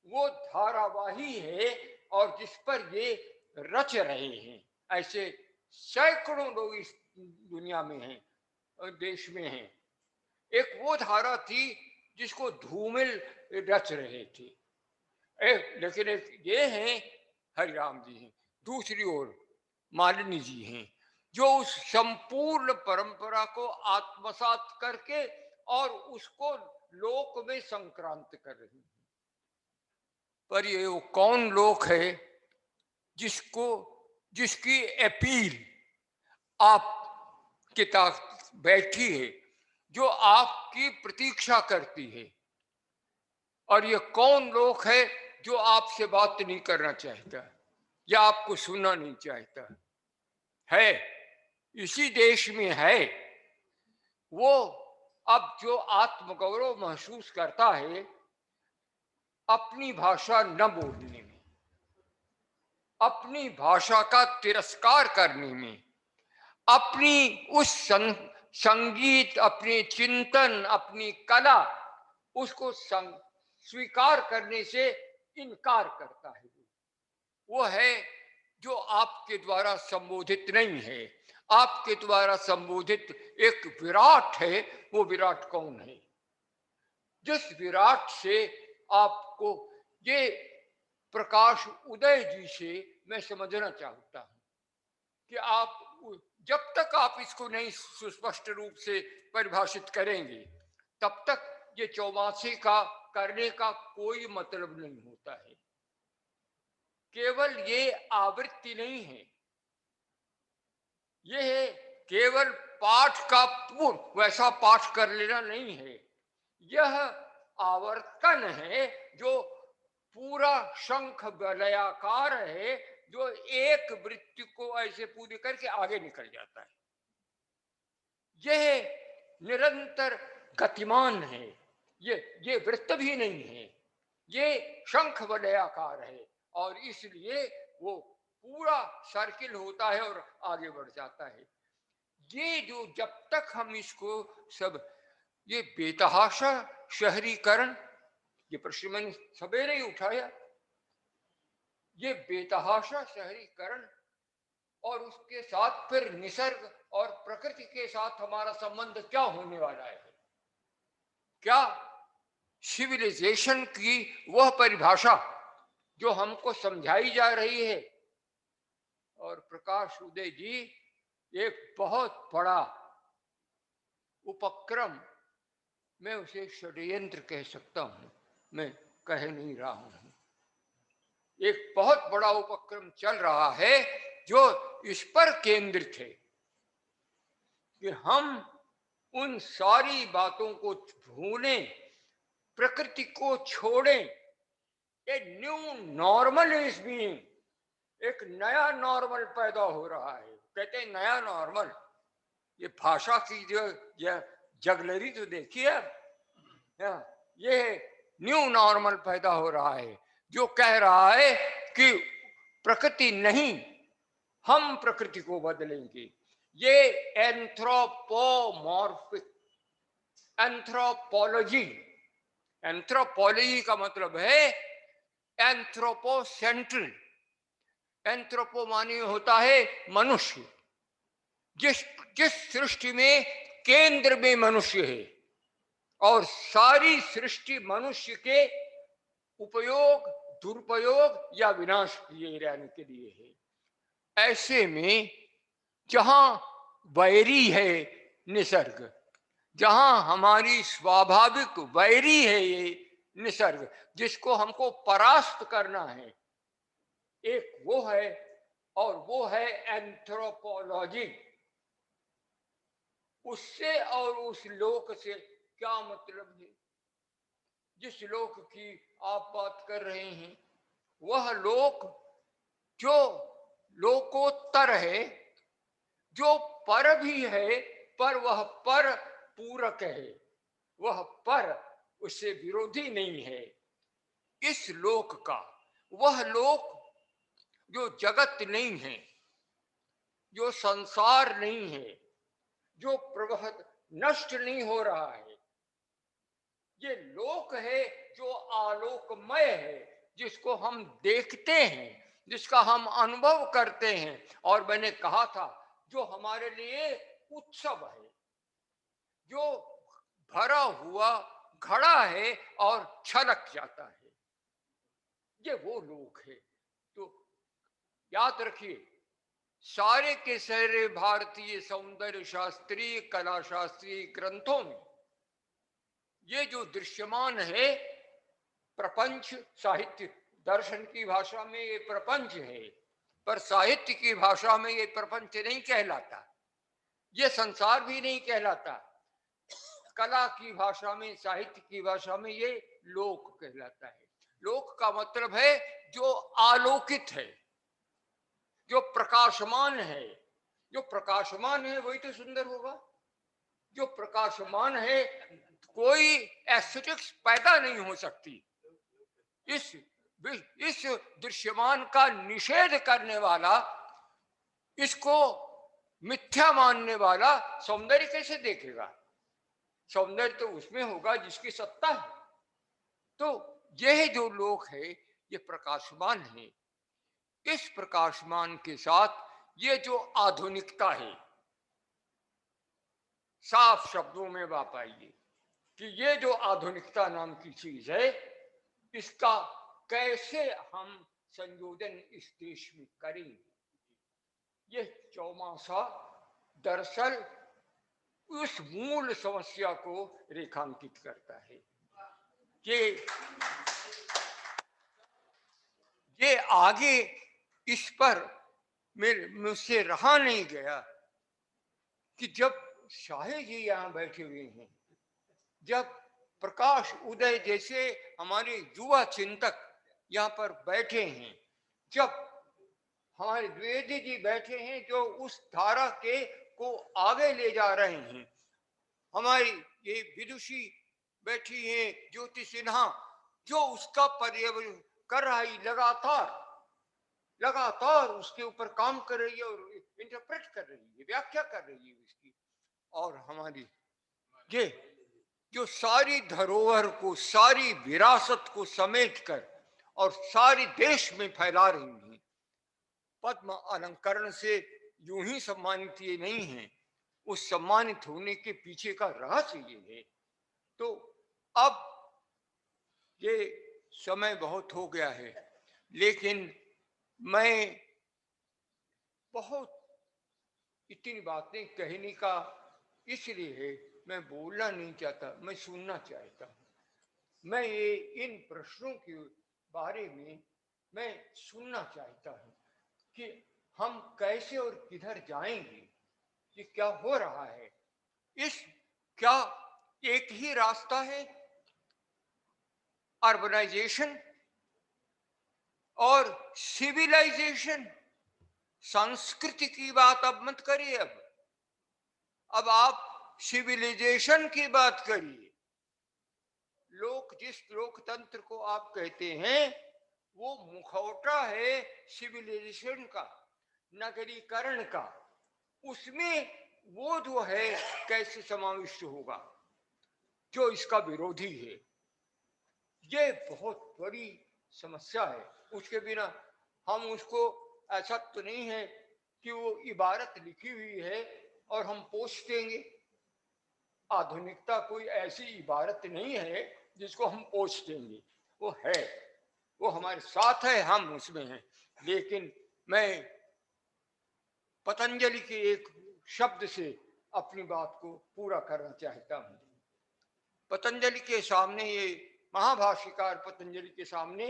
वो धारावाही है और जिस पर ये रच रहे हैं। ऐसे सैकड़ों लोग इस दुनिया में हैं, देश में हैं। एक वो धारा थी जिसको धूमिल रच रहे थे, लेकिन एक ये हैं हरिराम जी हैं, दूसरी ओर मालिनी जी हैं, जो उस संपूर्ण परंपरा को आत्मसात करके और उसको लोक में संक्रांत कर रही है। पर ये वो कौन लोक है जिसकी अपील आप के तक बैठी है, जो आपकी प्रतीक्षा करती है? और ये कौन लोक है जो आपसे बात नहीं करना चाहता या आपको सुनना नहीं चाहता? है, इसी देश में है। वो अब जो आत्मगौरव महसूस करता है अपनी भाषा न बोलने में, अपनी भाषा का तिरस्कार करने में, अपनी उस संगीत, अपने चिंतन, अपनी कला, उसको स्वीकार करने से इनकार करता है। वो है जो आपके द्वारा संबोधित नहीं है। आपके द्वारा संबोधित एक विराट है। वो विराट कौन है? जिस विराट से आपको, ये प्रकाश उदय जी से मैं समझना चाहता हूं कि आप जब तक आप इसको नहीं सुस्पष्ट रूप से परिभाषित करेंगे तब तक ये चौमासे का करने का कोई मतलब नहीं होता है। केवल ये आवृत्ति नहीं है, ये है केवल पाठ का पूर्ण वैसा पाठ कर लेना नहीं है। यह आवर्तन है जो पूरा शंख वलयाकार है, जो एक वृत्ति को ऐसे पूरी करके आगे निकल जाता है। यह निरंतर गतिमान है। ये वृत्त भी नहीं है, ये शंख वलयाकार है और इसलिए वो पूरा सर्किल होता है और आगे बढ़ जाता है। ये जो जब तक हम इसको सब, ये बेतहाशा शहरीकरण, ये प्रश्न मैंने सवेरे ही उठाया, ये बेतहाशा शहरीकरण और उसके साथ फिर निसर्ग और प्रकृति के साथ हमारा संबंध क्या होने वाला है? क्या सिविलाइजेशन की वह परिभाषा जो हमको समझाई जा रही है? और प्रकाश उदय जी एक बहुत बड़ा उपक्रम, मैं उसे षड्यंत्र कह सकता हूं, मैं कह नहीं रहा हूं, एक बहुत बड़ा उपक्रम चल रहा है जो इस पर केंद्रित है कि हम उन सारी बातों को भूलें, प्रकृति को छोड़ें। A new normal is being, एक नया नॉर्मल पैदा हो रहा है। कहते हैं नया नॉर्मल, ये भाषा की जो जगलरी तो देखिए, ये न्यू नॉर्मल पैदा हो रहा है जो कह रहा है कि प्रकृति नहीं, हम प्रकृति को बदलेंगे। ये एंथ्रोपोमॉर्फिक एंथ्रोपोलॉजी, एंथ्रोपोलॉजी का मतलब है एंथ्रोपोसेंट्रल। एंथ्रोपो माने होता है मनुष्य, जिस सृष्टि में केंद्र में मनुष्य है और सारी सृष्टि मनुष्य के उपयोग, दुरुपयोग या विनाश किए रहने के लिए है। ऐसे में जहां वैरी है निसर्ग, जहां हमारी स्वाभाविक वैरी है ये निसर्ग, जिसको हमको परास्त करना है, एक वो है और वो है एंथ्रोपोलॉजी। उससे और उस लोक से क्या मतलब है? जिस लोक की आप बात कर रहे हैं वह लोक जो लोकोत्तर है, जो पर भी है, पर वह पर पूरक है, वह पर उससे विरोधी नहीं है। इस लोक का वह लोक जो जगत नहीं है, जो संसार नहीं है, जो प्रवहत नष्ट नहीं हो रहा है, ये लोक है जो आलोकमय है, जिसको हम देखते हैं, जिसका हम अनुभव करते हैं। और मैंने कहा था जो हमारे लिए उत्सव है, जो भरा हुआ घड़ा है और छलक जाता है, ये वो लोक है। तो याद रखिए, सारे के सारे भारतीय सौंदर्य शास्त्रीय, कला शास्त्रीय ग्रंथों में ये जो दृश्यमान है प्रपंच, साहित्य दर्शन की भाषा में ये प्रपंच है, पर साहित्य की भाषा में ये प्रपंच नहीं कहलाता, ये संसार भी नहीं कहलाता। कला की भाषा में, साहित्य की भाषा में ये लोक कहलाता है। लोक का मतलब है जो आलोकित है, जो प्रकाशमान है। जो प्रकाशमान है वही तो सुंदर होगा। जो प्रकाशमान है, कोई एस्थेटिक्स पैदा नहीं हो सकती। इस दृश्यमान का निषेध करने वाला इसको मिथ्या मानने वाला सौंदर्य कैसे देखेगा? सौंदर्य तो उसमें होगा जिसकी सत्ता है। तो यह जो लोक है ये प्रकाशमान है। इस प्रकाशमान के साथ ये जो आधुनिकता है, साफ शब्दों में बात आइए कि ये जो आधुनिकता नाम की चीज है, इसका कैसे हम संयोजन इस देश में करें, ये चौमासा दरअसल उस मूल समस्या को रेखांकित करता है कि ये आगे इस पर मुझसे रहा नहीं गया कि जब शाहे जी यहाँ बैठे हुए हैं, जब प्रकाश उदय जैसे हमारे युवा चिंतक यहाँ पर बैठे हैं, जब हमारे द्विवेदी जी बैठे हैं जो उस धारा के को आगे ले जा रहे हैं, हमारी ये विदुषी बैठी है ज्योति सिन्हा जो उसका पर्यवेक्षण कर रही लगातार लगातार उसके ऊपर काम कर रही है और इंटरप्रेट कर रही है, व्याख्या कर रही है उसकी, और हमारी ये जो सारी धरोहर को, सारी विरासत को समेट कर और सारी देश में फैला रही हैं। पद्म अलंकरण से यूं ही सम्मानित ये नहीं है, उस सम्मानित होने के पीछे का रहस्य ये है। तो अब ये समय बहुत हो गया है, लेकिन मैं बहुत इतनी बातें कहने का इसलिए है, मैं बोलना नहीं चाहता, मैं सुनना चाहता हूँ। मैं ये इन प्रश्नों के बारे में मैं सुनना चाहता हूँ कि हम कैसे और किधर जाएंगे, ये क्या हो रहा है, इस क्या एक ही रास्ता है अर्बनाइजेशन और सिविलाइजेशन? संस्कृति की बात अब मत करिए, अब आप सिविलाइजेशन की बात करिए। जिस लोकतंत्र को आप कहते हैं वो मुखौटा है सिविलाइजेशन का, नगरीकरण का, उसमें वो जो है कैसे समाविष्ट होगा जो इसका विरोधी है? ये बहुत बड़ी समस्या है। उसके बिना हम उसको, ऐसा तो नहीं है कि वो इबारत लिखी हुई है और हम पोछ देंगे। आधुनिकता कोई ऐसी इबारत नहीं है जिसको हम पोछ देंगे, वो है, वो हमारे साथ है, हम उसमें हैं। लेकिन मैं पतंजलि के एक शब्द से अपनी बात को पूरा करना चाहता हूं। पतंजलि के सामने, ये महाभाष्यकार पतंजलि के सामने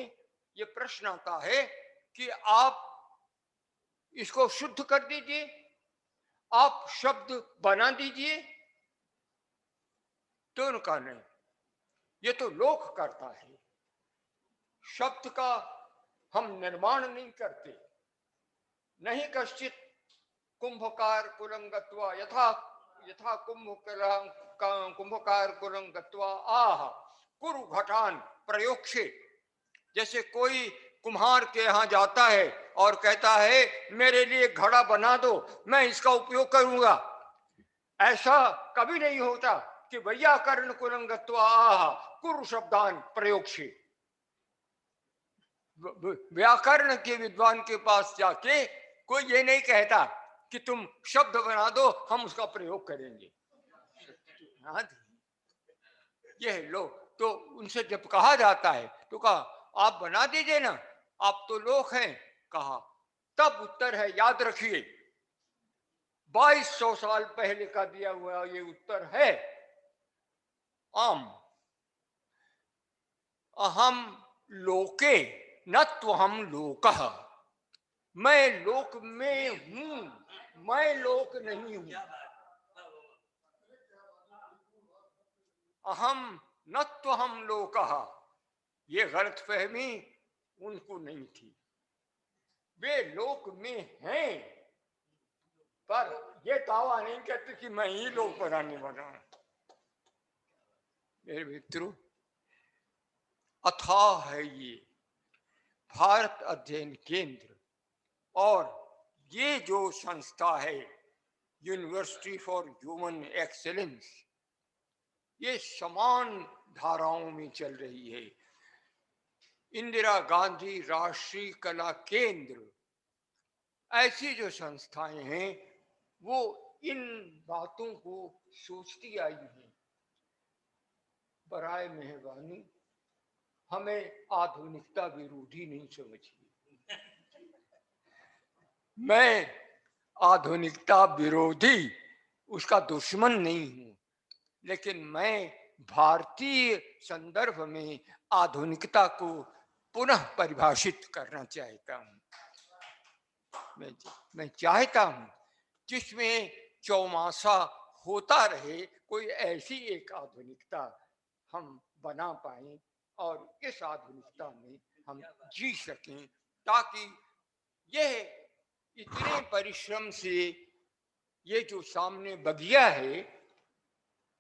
ये प्रश्न आता है कि आप इसको शुद्ध कर दीजिए, आप शब्द बना दीजिए। तो उनका नहीं, ये तो लोक करता है, शब्द का हम निर्माण नहीं करते। नहीं कश्चित कुंभकार कुरंगत्वा यथा यथा कुंभकार कुरंगत्वा आह कुरु घटान प्रयोक्षे। जैसे कोई कुम्हार के यहाँ जाता है और कहता है मेरे लिए घड़ा बना दो, मैं इसका उपयोग करूंगा, ऐसा कभी नहीं होता कि वैयाकरण कुरंगत्वा आह कुरु शब्दान प्रयोक्षे। व्याकरण के विद्वान के पास जाके कोई ये नहीं कहता कि तुम शब्द बना दो, हम उसका प्रयोग करेंगे। ये लोग तो उनसे जब कहा जाता है तो कहा आप बना दीजिए ना, आप तो लोग हैं, कहा। तब उत्तर है, याद रखिए 2200 साल पहले का दिया हुआ ये उत्तर है, आम अहम लोके न त्वहम लोकः। मैं लोक में हूं, मैं लोक नहीं हूं। अहम न त्वहम लोकः, ये गलत फहमी उनको नहीं थी। वे लोक में हैं, पर ये दावा नहीं कहते कि मैं ही लोक बनाने वाला हूं। मेरे मित्रों, अथाह है ये भारत अध्ययन केंद्र, और ये जो संस्था है यूनिवर्सिटी फॉर ह्यूमन एक्सेलेंस, ये समान धाराओं में चल रही है। इंदिरा गांधी राष्ट्रीय कला केंद्र, ऐसी जो संस्थाएं हैं वो इन बातों को सोचती आई हैं। बराए मेहरबानी हमें आधुनिकता विरोधी नहीं समझिए। मैं आधुनिकता विरोधी, उसका दुश्मन नहीं हूं, लेकिन मैं भारतीय संदर्भ में आधुनिकता को पुनः परिभाषित करना चाहता हूं। मैं चाहता हूं जिसमें चौमासा होता रहे, कोई ऐसी एक आधुनिकता हम बना पाए और इस आधुनिकता में हम जी सकें, ताकि यह इतने परिश्रम से ये जो सामने बगिया है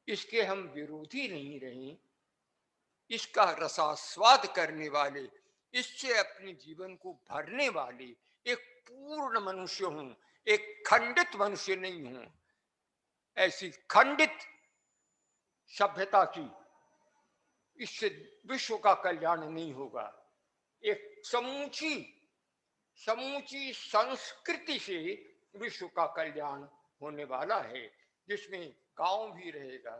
इसके हम विरोधी नहीं रहें, इसका रसास्वाद करने वाले, इससे अपने जीवन को भरने वाले एक पूर्ण मनुष्य हूं, एक खंडित मनुष्य नहीं हूं। ऐसी खंडित सभ्यता की, इससे विश्व का कल्याण नहीं होगा। एक समूची संस्कृति से विश्व का कल्याण होने वाला है, जिसमें गांव भी रहेगा,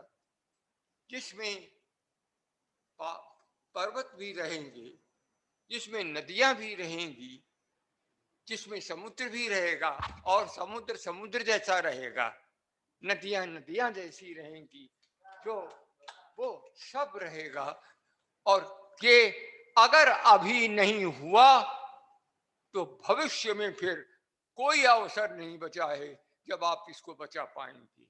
जिसमें पर्वत भी रहेंगे, जिसमें नदियां भी रहेंगी, जिसमें समुद्र भी रहेगा और समुद्र समुद्र जैसा रहेगा, नदियां नदियां जैसी रहेंगी, जो वो सब रहेगा। और ये अगर अभी नहीं हुआ तो भविष्य में फिर कोई अवसर नहीं बचा है जब आप इसको बचा पाएंगे।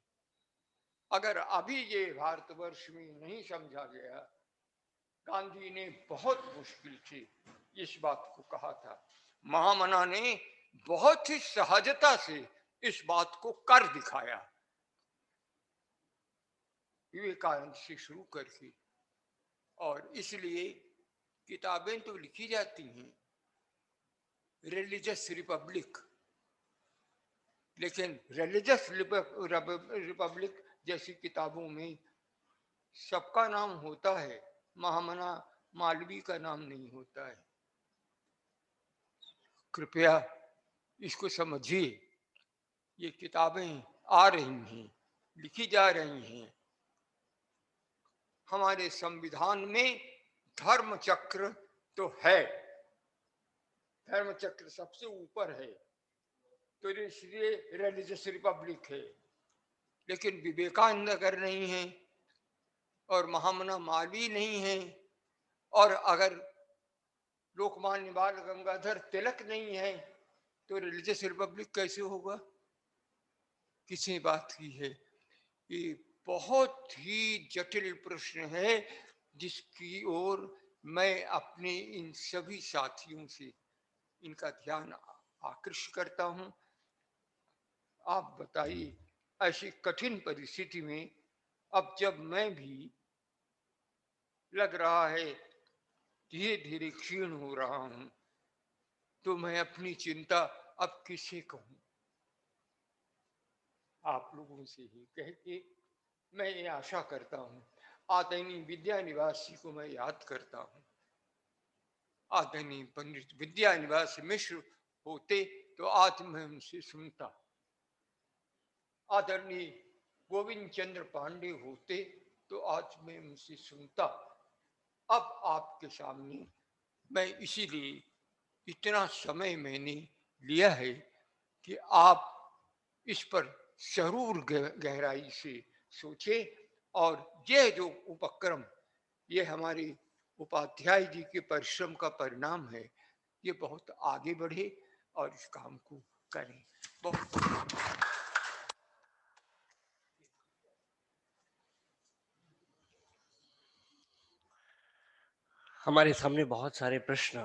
अगर अभी ये भारतवर्ष में नहीं समझा गया, गांधी ने बहुत मुश्किल से इस बात को कहा था, महामना ने बहुत ही सहजता से इस बात को कर दिखाया, विवेकानंद से शुरू करके। और इसलिए किताबें तो लिखी जाती हैं, रिलीजियस रिपब्लिक, लेकिन रिलीजियस रिपब्लिक जैसी किताबों में सबका नाम होता है, महामना मालवीय का नाम नहीं होता है। कृपया इसको समझिए, ये किताबें आ रही हैं, लिखी जा रही हैं। हमारे संविधान में धर्म चक्र तो है, धर्म चक्र सबसे ऊपर है, तो इसलिए रिलीजियस रिपब्लिक है। लेकिन विवेकानंद अगर नहीं है और महामना मालवीय नहीं है, और अगर लोकमान्य बाल गंगाधर तिलक नहीं है, तो रिलीजियस रिपब्लिक कैसे होगा? किसी बात की है। ये बहुत ही जटिल प्रश्न है, जिसकी ओर मैं अपने इन सभी साथियों से इनका ध्यान आकृष्ट करता हूं। आप बताइए, ऐसी कठिन परिस्थिति में अब जब मैं भी लग रहा है धीरे धीरे क्षीण हो रहा हूं, तो मैं अपनी चिंता अब किसे कहूं? आप लोगों से ही कह के मैं ये आशा करता हूं। आदरणीय विद्यानिवासी को मैं याद करता हूं। आदरणीय पंडित विद्यानिवास मिश्र होते तो आज मैं उनसे सुनता। आदरणीय गोविंद चंद्र पांडे होते तो आज मैं उनसे सुनता। अब आपके सामने मैं इसीलिए इतना समय मैंने लिया है कि आप इस पर जरूर गहराई से सोचे, और यह जो उपक्रम, ये हमारे उपाध्याय जी के परिश्रम का परिणाम है, ये बहुत आगे बढ़े और इस काम को करें। बहुत हमारे सामने बहुत सारे प्रश्न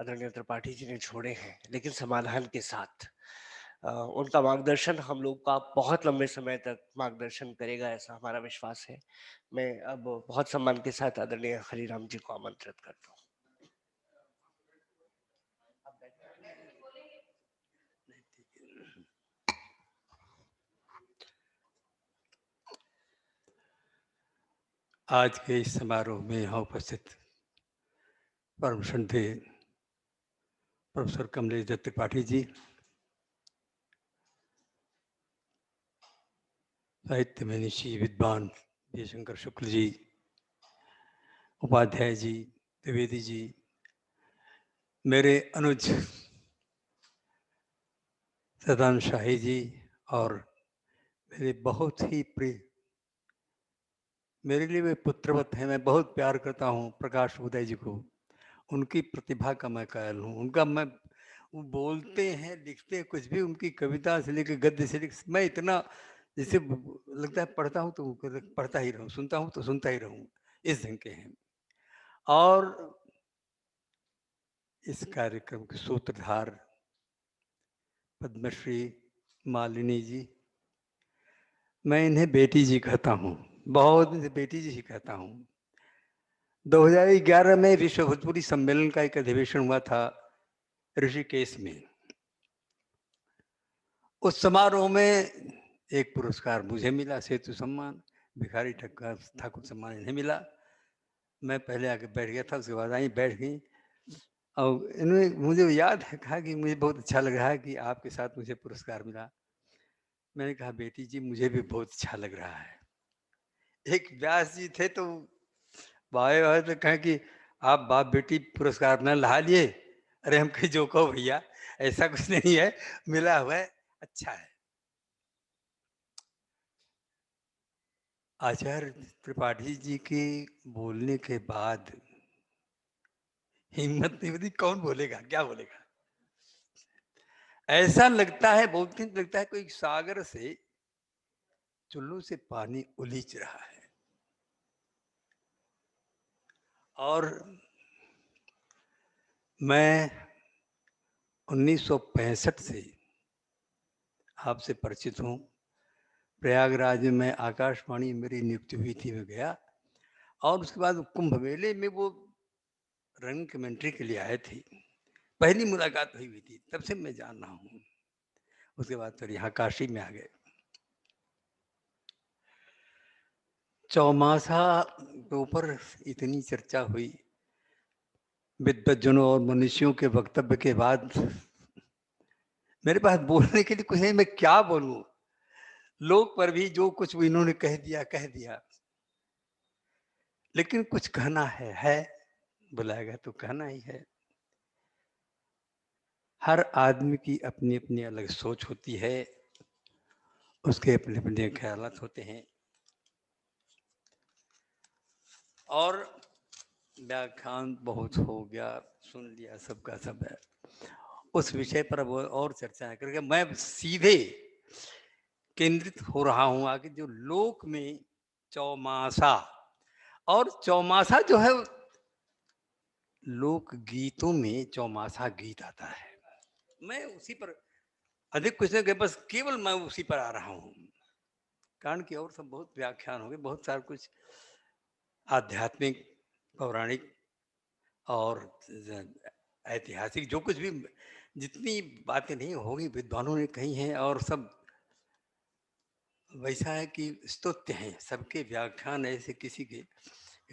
आदरणीय त्रिपाठी जी ने छोड़े हैं, लेकिन समाधान के साथ। उनका मार्गदर्शन हम लोग का बहुत लंबे समय तक मार्गदर्शन करेगा, ऐसा हमारा विश्वास है। मैं अब बहुत सम्मान के साथ आदरणीय हरिराम जी को आमंत्रित करता हूँ। आज के इस समारोह में यहाँ उपस्थित परम श्रद्धेय प्रोफेसर कमलेश दत्त त्रिपाठी जी, साहित्य में निशी विद्वान जयशंकर शुक्ल जी, उपाध्याय जी, द्विवेदी जी, मेरे अनुज सदानंद शाही जी और मेरे बहुत ही प्रिय, मेरे लिए वे पुत्रवत हैं, मैं बहुत प्यार करता हूँ प्रकाश उदय जी को। उनकी प्रतिभा का मैं कायल हूँ। उनका मैं, वो बोलते हैं, लिखते हैं कुछ भी, उनकी कविता से लेकर गद्य से लेकर मैं इतना जैसे लगता है पढ़ता हूँ तो पढ़ता ही रहूँ, सुनता हूँ तो सुनता ही रहूँ, इस ढंग के हैं। और इस कार्यक्रम के सूत्रधार पद्मश्री मालिनी जी, मैं इन्हें बेटी जी कहता हूँ, बहुत दिन से बेटी जी ही कहता हूँ। 2011 में विश्व भोजपुरी सम्मेलन का एक अधिवेशन हुआ था ऋषिकेश में। उस समारोह में एक पुरस्कार मुझे मिला, सेतु सम्मान, भिखारी ठाकुर सम्मान इन्हें मिला। मैं पहले आके बैठ गया था, उसके बाद आई बैठ गई और इन्होंने मुझे याद है कहा कि मुझे बहुत अच्छा लग रहा है कि आपके साथ मुझे पुरस्कार मिला। मैंने कहा बेटी जी मुझे भी बहुत अच्छा लग रहा है। एक व्यास जी थे तो भाई तो कहें कि आप बाप बेटी पुरस्कार न लहा लिए। अरे हम कहीं जो कहो भैया ऐसा कुछ नहीं है, मिला हुआ है, अच्छा है। आचार्य त्रिपाठी जी के बोलने के बाद हिम्मत नहीं होती, कौन बोलेगा, क्या बोलेगा। ऐसा लगता है, बहुत दिन लगता है कोई सागर से चुल्लू से पानी उलीच रहा है। और मैं 1965 से आपसे परिचित हूँ। प्रयागराज में आकाशवाणी मेरी नियुक्ति हुई थी, मैं गया और उसके बाद कुंभ मेले में वो रंग कमेंट्री के लिए आए थे, पहली मुलाकात हुई थी, तब से मैं जान रहा हूँ। उसके बाद फिर यहाँ काशी में आ गए। चौमासा के ऊपर इतनी चर्चा हुई विद्वज्जनों और मनुष्यों के वक्तव्य के बाद, मेरे पास बोलने के लिए कुछ नहीं, मैं क्या बोलूं। लोग पर भी जो कुछ भी इन्होंने कह दिया, लेकिन कुछ कहना है, बुलाएगा तो कहना ही है। हर आदमी की अपनी अपनी अलग सोच होती है, उसके अपने अपने ख्यालात होते हैं। और व्याख्यान बहुत हो गया, सुन लिया, सबका सब है। उस विषय पर अब और चर्चा करके मैं सीधे केंद्रित हो रहा हूं आगे, जो लोक में चौमासा, और चौमासा जो है लोक गीतों में चौमासा गीत आता है, मैं उसी पर अधिक कुछ नहीं, बस केवल मैं उसी पर आ रहा हूं। कारण कि और सब बहुत व्याख्यान हो गए, बहुत सारा कुछ आध्यात्मिक, पौराणिक और ऐतिहासिक, जो कुछ भी जितनी बातें नहीं होगी विद्वानों ने कही हैं, और सब वैसा है कि स्तुत्य हैं, सबके व्याख्यान ऐसे किसी के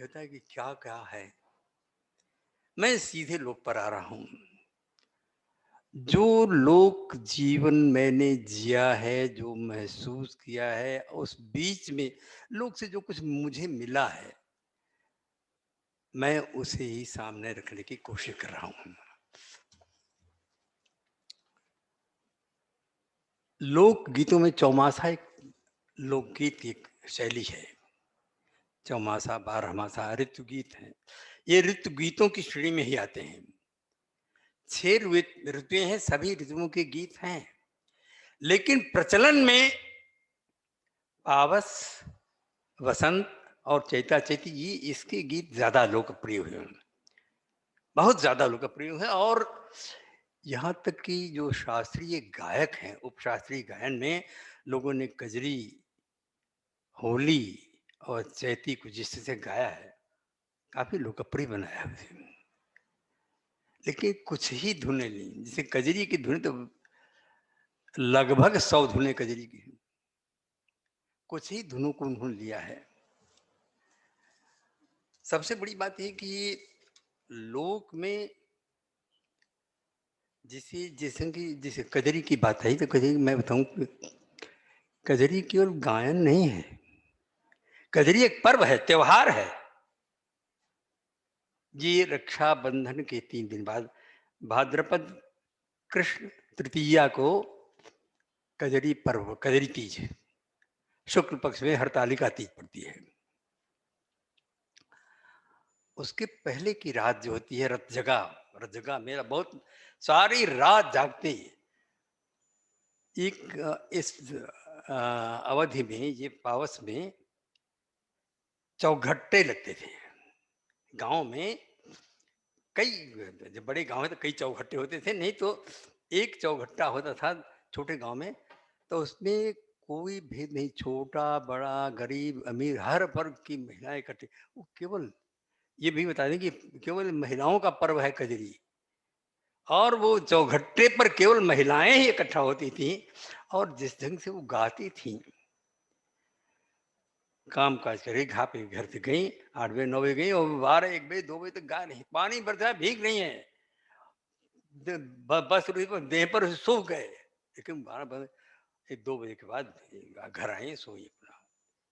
होता है कि क्या क्या है। मैं सीधे लोक पर आ रहा हूं। जो लोक जीवन मैंने जिया है, जो महसूस किया है, उस बीच में लोक से जो कुछ मुझे मिला है, मैं उसे ही सामने रखने की कोशिश कर रहा हूं। लोक गीतों में चौमासा एक लोकगीत की एक शैली है। चौमासा, बारहमासा ऋतु गीत हैं। ये ऋतु गीतों की श्रेणी में ही आते हैं। 6 ऋतुएं हैं, सभी ऋतुओं के गीत हैं, लेकिन प्रचलन में पावस, वसंत और चैता चैती, ये इसके गीत ज्यादा लोकप्रिय हुए हैं, बहुत ज्यादा लोकप्रिय हुए। और यहाँ तक कि जो शास्त्रीय गायक हैं, उपशास्त्रीय गायन में लोगों ने कजरी, होली और चैती को जिससे गाया है, काफी लोकप्रिय बनाया है। लेकिन कुछ ही धुनें ली, जैसे कजरी की धुन तो लगभग 100 धुनें कजरी की, कुछ ही धुनों को उन्होंने लिया है। सबसे बड़ी बात ये कि ये लोक में जैसे कजरी की बात आई, तो कजरी मैं बताऊं कि कजरी केवल गायन नहीं है, कजरी एक पर्व है, त्योहार है। ये रक्षाबंधन के 3 दिन बाद भाद्रपद कृष्ण तृतीया को कजरी पर्व, कजरी तीज है। शुक्ल पक्ष में हरतालिका तीज पड़ती है। उसके पहले की रात जो होती है रथ जगा मेरा बहुत सारी रात जागते हैं। इस अवधि में, ये पावस में चौघट्टे लगते थे गांव में। कई, जब बड़े गांव में तो कई चौघट्टे होते थे, नहीं तो एक चौघट्टा होता था छोटे गांव में। तो उसमें कोई भेद नहीं, छोटा बड़ा गरीब अमीर हर वर्ग की महिलाएं इकट्ठी। वो केवल ये भी बता दें कि केवल महिलाओं का पर्व है कजरी, और वो चौघट्टे पर केवल महिलाएं ही इकट्ठा होती थी। और जिस ढंग से वो गाती थी, काम काज करे, खा पी घर से गई, 8 बजे 9 बजे गई और 12 1 बजे 2 बजे तक गा नहीं, पानी बरसा है, भीग नहीं है, बस रुई पर देह पर सो गए। लेकिन 12 बजे 1 2 बजे के बाद घर आए, सोई अपना।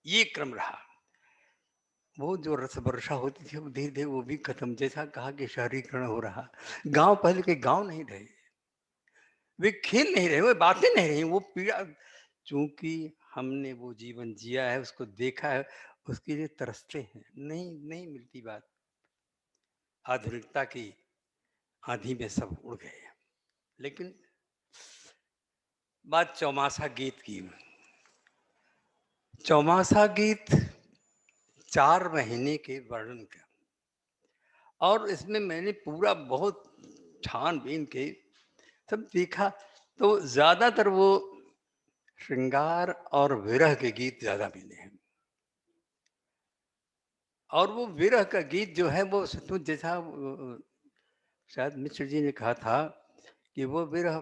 ये क्रम रहा। वो जो रस वर्षा होती थी, वो धीरे धीरे वो भी खत्म। जैसा कहा कि शहरीकरण हो रहा, गांव पहले के गांव नहीं रहे, वे खेल नहीं रहे, वो बातें नहीं रही, वो पीड़ा। चूंकि हमने वो जीवन जिया है, उसको देखा है, उसके लिए तरसते हैं। नहीं नहीं मिलती बात। आधुनिकता की आंधी में सब उड़ गए। लेकिन बात चौमासा गीत की। चौमासा गीत 4 महीने के वर्णन का, और इसमें मैंने पूरा बहुत छानबीन के सब देखा, तो ज्यादातर वो श्रृंगार और विरह के गीत ज्यादा मिले हैं। और वो विरह का गीत जो है वो सचमुच, जैसा शायद मिश्र जी ने कहा था कि वो विरह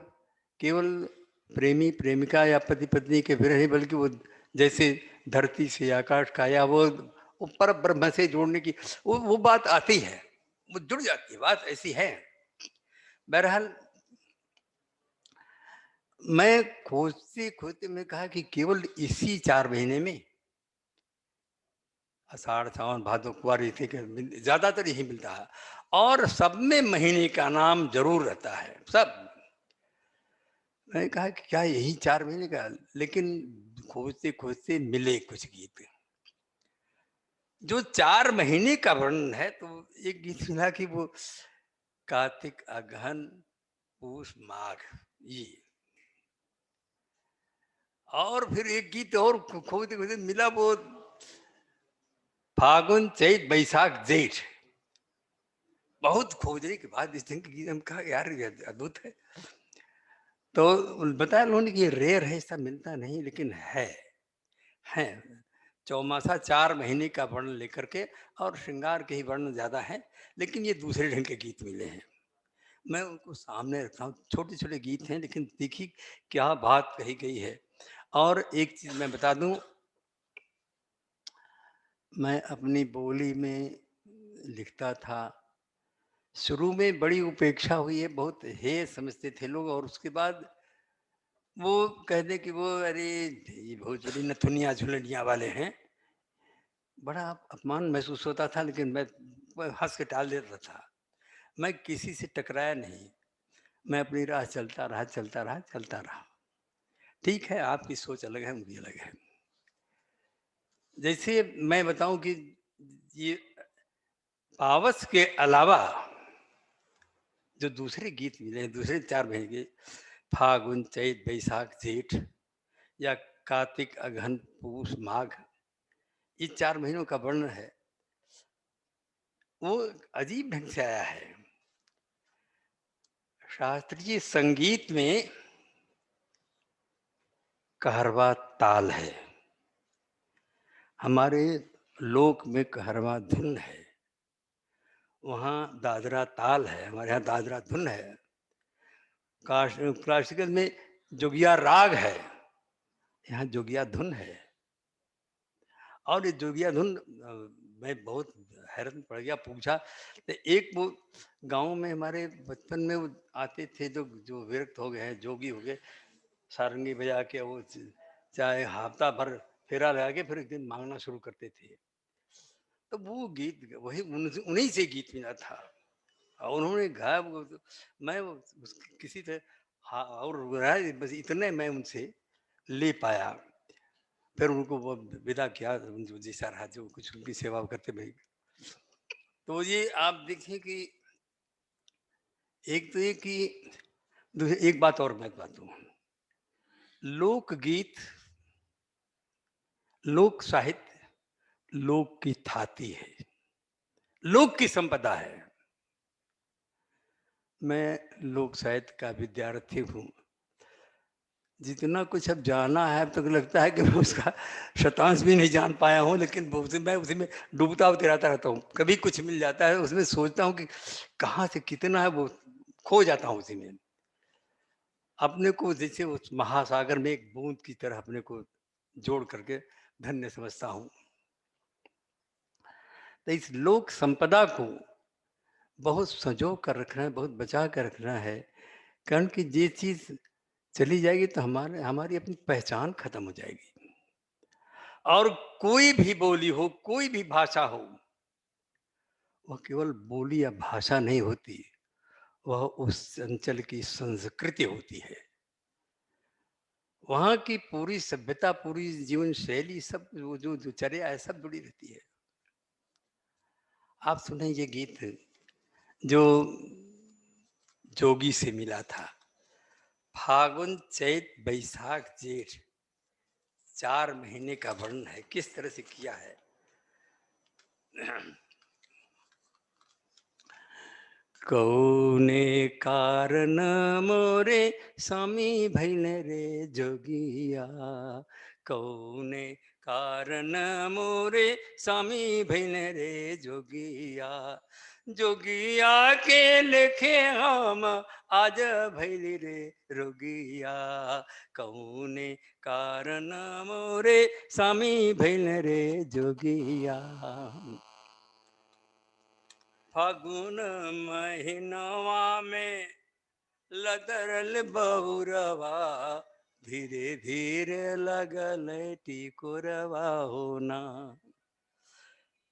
केवल प्रेमी प्रेमिका या पति पत्नी के विरह नहीं, बल्कि वो जैसे धरती से आकाश का, या वो पर ब्रह्म से जोड़ने की वो बात आती है, वो जुड़ जाती है, बात ऐसी है। बहरहाल मैं खोजते खोजते मैं कहा कि केवल इसी 4 महीने में, आषाढ़ सावन भादो कुंवारी थी, ज्यादातर यही मिलता है, और सब में महीने का नाम जरूर रहता है सब। मैंने कहा कि क्या यही 4 महीने का? लेकिन खोजते खोजते मिले कुछ गीत जो 4 महीने का वर्णन है। तो एक गीत मिला कि वो कार्तिक अगहन पूष माघ, ये। और फिर एक गीत और खोजते खोजते मिला, वो फागुन चैत बैसाख जेठ। बहुत खोजने के बाद इस दिन के गीत हम कहा यार ये अद्भुत है। तो बताया उन्होंने कि ये रेयर है, ऐसा मिलता नहीं, लेकिन है। चौमासा 4 महीने का वर्णन लेकर के, और श्रृंगार के ही वर्णन ज्यादा है, लेकिन ये दूसरे ढंग के गीत मिले हैं। मैं उनको सामने रखता हूँ, छोटे छोटे गीत हैं, लेकिन देखिए क्या बात कही गई है। और एक चीज मैं बता दूं, मैं अपनी बोली में लिखता था, शुरू में बड़ी उपेक्षा हुई है, बहुत हे समझते थे लोग, और उसके बाद वो कहते कि वो अरे ये भोजपुरी नथुनिया झुलनिया वाले हैं। बड़ा अपमान महसूस होता था, लेकिन मैं हंस के टाल देता था। मैं किसी से टकराया नहीं, मैं अपनी राह चलता रहा। ठीक है, आपकी सोच अलग है, मुझे अलग है। जैसे मैं बताऊं कि ये पावस के अलावा जो दूसरे गीत मिले हैं, दूसरे 4 महीने के, फागुन चैत बैसाख जेठ, या कार्तिक अगहन पूष माघ, ये 4 महीनों का वर्णन है, वो अजीब ढंग से आया है। शास्त्रीय संगीत में कहरवा ताल है, हमारे लोक में कहरवा धुन है, वहाँ दादरा ताल है, हमारे यहाँ दादरा धुन है। क्लासिकल में जोगिया राग है, यहाँ जोगिया धुन है। और ये जोगिया धुन मैं बहुत हैरान पड़ गया, पूछा तो एक वो गांव में हमारे बचपन में वो आते थे जो जो विरक्त हो गए हैं, जोगी हो गए, सारंगी बजा के वो चाहे हफ्ता भर फेरा लगा के फिर एक दिन मांगना शुरू करते थे। तो वो गीत वही उन्हीं से गीत मिला था और उन्होंने गाया वो तो मैं किसी तरह हाँ और रहा बस इतने मैं उनसे ले पाया। फिर उनको वो विदा किया, जो जैसा रहा जो कुछ उनकी सेवा करते भाई। तो ये आप देखिए कि एक तो ये कि एक बात और मैं बात हूँ, लोकगीत लोक साहित्य लोक की थाती है, लोक की संपदा है। मैं लोक साहित्य का विद्यार्थी हूँ, जितना कुछ अब जाना है अब तक लगता है कि मैं उसका शतांश भी नहीं जान पाया हूँ, लेकिन मैं उसी में डूबता उतराता रहता हूँ। कभी कुछ मिल जाता है उसमें सोचता हूँ कि कहाँ से कितना है, वो खो जाता हूँ उसी में। अपने को जैसे उस महासागर में एक बूंद की तरह अपने को जोड़ करके धन्य समझता हूँ। तो इस लोक संपदा को बहुत संजो कर रखना है, बहुत बचा कर रखना है, कारण कि ये चीज चली जाएगी तो हमारी अपनी पहचान खत्म हो जाएगी। और कोई भी बोली हो, कोई भी भाषा हो, वह केवल बोली या भाषा नहीं होती, वह उस अंचल की संस्कृति होती है। वहां की पूरी सभ्यता, पूरी जीवन शैली, सब वो जो चर्या है सब जुड़ी रहती है। आप सुने ये गीत जो जोगी से मिला था, फागुन चैत बैसाख जेठ 4 महीने का वर्णन है, किस तरह से किया है। कौने कारण मोरे स्वामी भैल रे जोगिया, कौने कारण मोरे स्वामी भैल रे जोगिया, जोगिया के लेखे हम आज भैल रे रोगिया, कौने कारण मोरे स्वामी भैल रे जोगिया। फागुन महीनवा में लदरल बहुरवा, धीरे धीरे लगल टिकोरवा होना,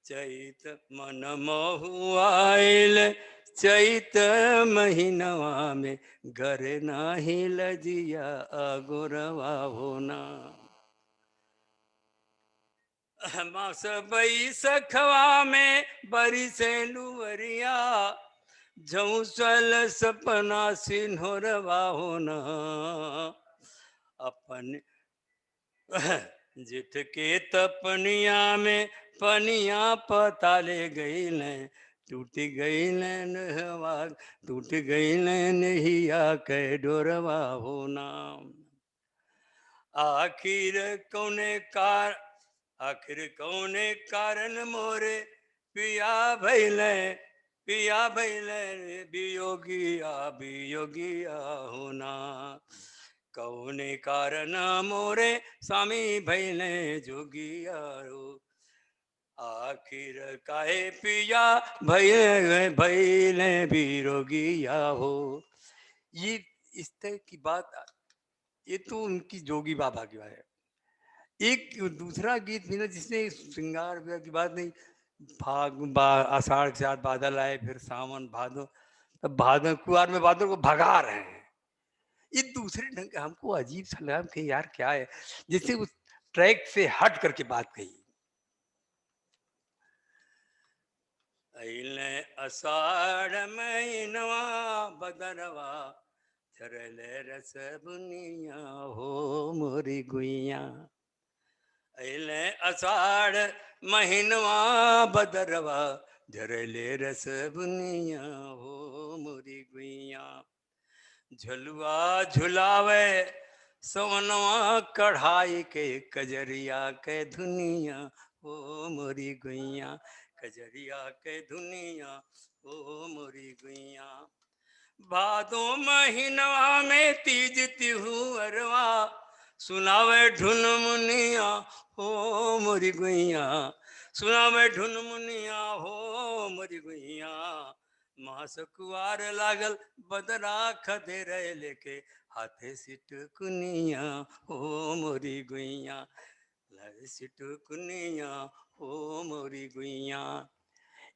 चैत मन महुआइल चैत महीनवा में घर नाही लजिया अगोरवा होना, मास बैसखवा में बरिसे लुवरिया, झौसल सपना सिन्होरवा होना, अपन जिठ के तपनिया में पनिया पताले गईल, टूट गईल नहवा, टूट गईल नहिया के डोरवा होना, आखिर कौने कारण मोरे पिया भैले वियोगिया वियोगिया होना, कौने कारण मोरे स्वामी भैले जोगिया रो, आखिर काहे पिया भैले वियोगिया हो। ये इस तरह की बात, ये तो उनकी जोगी बाबा की बात है। एक दूसरा गीत भी ना जिसने श्रृंगार विवाह की बात नहीं, आषाढ़ के साथ बादल आए, फिर सावन भादो, तब भादो कुआर में बादल को भगा रहे हैं, ये दूसरे ढंग का हमको अजीब सा लगा कि यार क्या है, जिससे उस ट्रैक से हट करके बात कही। अइले आषाढ़ महीनवा बदरवा, झरले रस बुनिया हो मोरी गुइया, अइले आषाढ़ महीनवा बदरवा, झरले रस बुनिया हो मोरी गुइया, झुलवा झुलावे सोनवा कढ़ाई के, कजरिया के धुनिया हो मोरी गुइया, कजरिया के धुनिया हो मोरी गुइया, भादो महीनवा में तीज तिहु अरवा, सुनावे ढुन मुनिया हो मोरी गुइया, सुनावे ढुन मुनिया हो मोरी गुइया। मास कुआर लागल बदरा खदे रहे लेके हाथे सिट कुनिया हो मोरी गुइया, सिट कुनिया हो मोरी गुइया।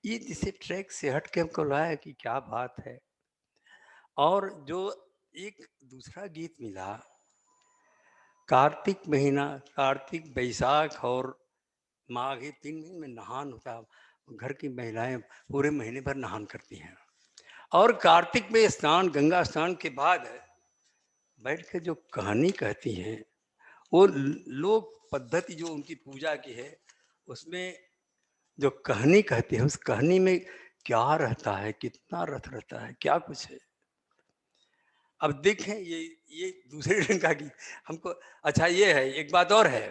ये जिसे ट्रैक से हट के हमको लाया कि क्या बात है। और जो एक दूसरा गीत मिला, कार्तिक महीना, कार्तिक बैसाख और माघ, ये 3 महीने में नहान होता। घर की महिलाएं पूरे महीने भर नहान करती हैं और कार्तिक में स्नान, गंगा स्नान के बाद बैठ के जो कहानी कहती हैं, वो लोक पद्धति जो उनकी पूजा की है उसमें जो कहानी कहती है, उस कहानी में क्या रहता है, कितना रथ रहता है, क्या कुछ है। अब देखें ये दूसरे ढंग का गीत हमको। अच्छा ये है, एक बात और है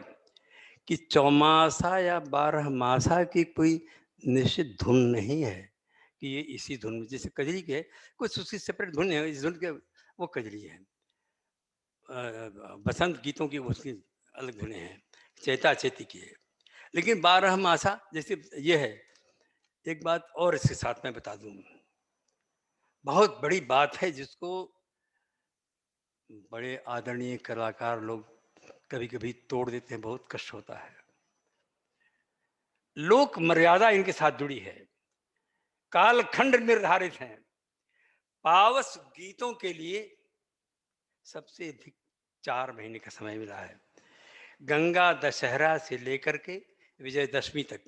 कि चौमासा या 12 मासा की कोई निश्चित धुन नहीं है कि ये इसी धुन में, जैसे कजरी के कुछ उसकी सेपरेट धुन है, इस धुन के वो कजरी है। बसंत गीतों की उसकी अलग धुनें हैं, चैता चैती की है। लेकिन 12 मासा जैसे ये है। एक बात और इसके साथ मैं बता दूं, बहुत बड़ी बात है जिसको बड़े आदरणीय कलाकार लोग कभी कभी तोड़ देते हैं, बहुत कष्ट होता है। लोक मर्यादा इनके साथ जुड़ी है, कालखंड निर्धारित हैं। पावस गीतों के लिए सबसे अधिक 4 महीने का समय मिला है, गंगा दशहरा से लेकर के विजयदशमी तक।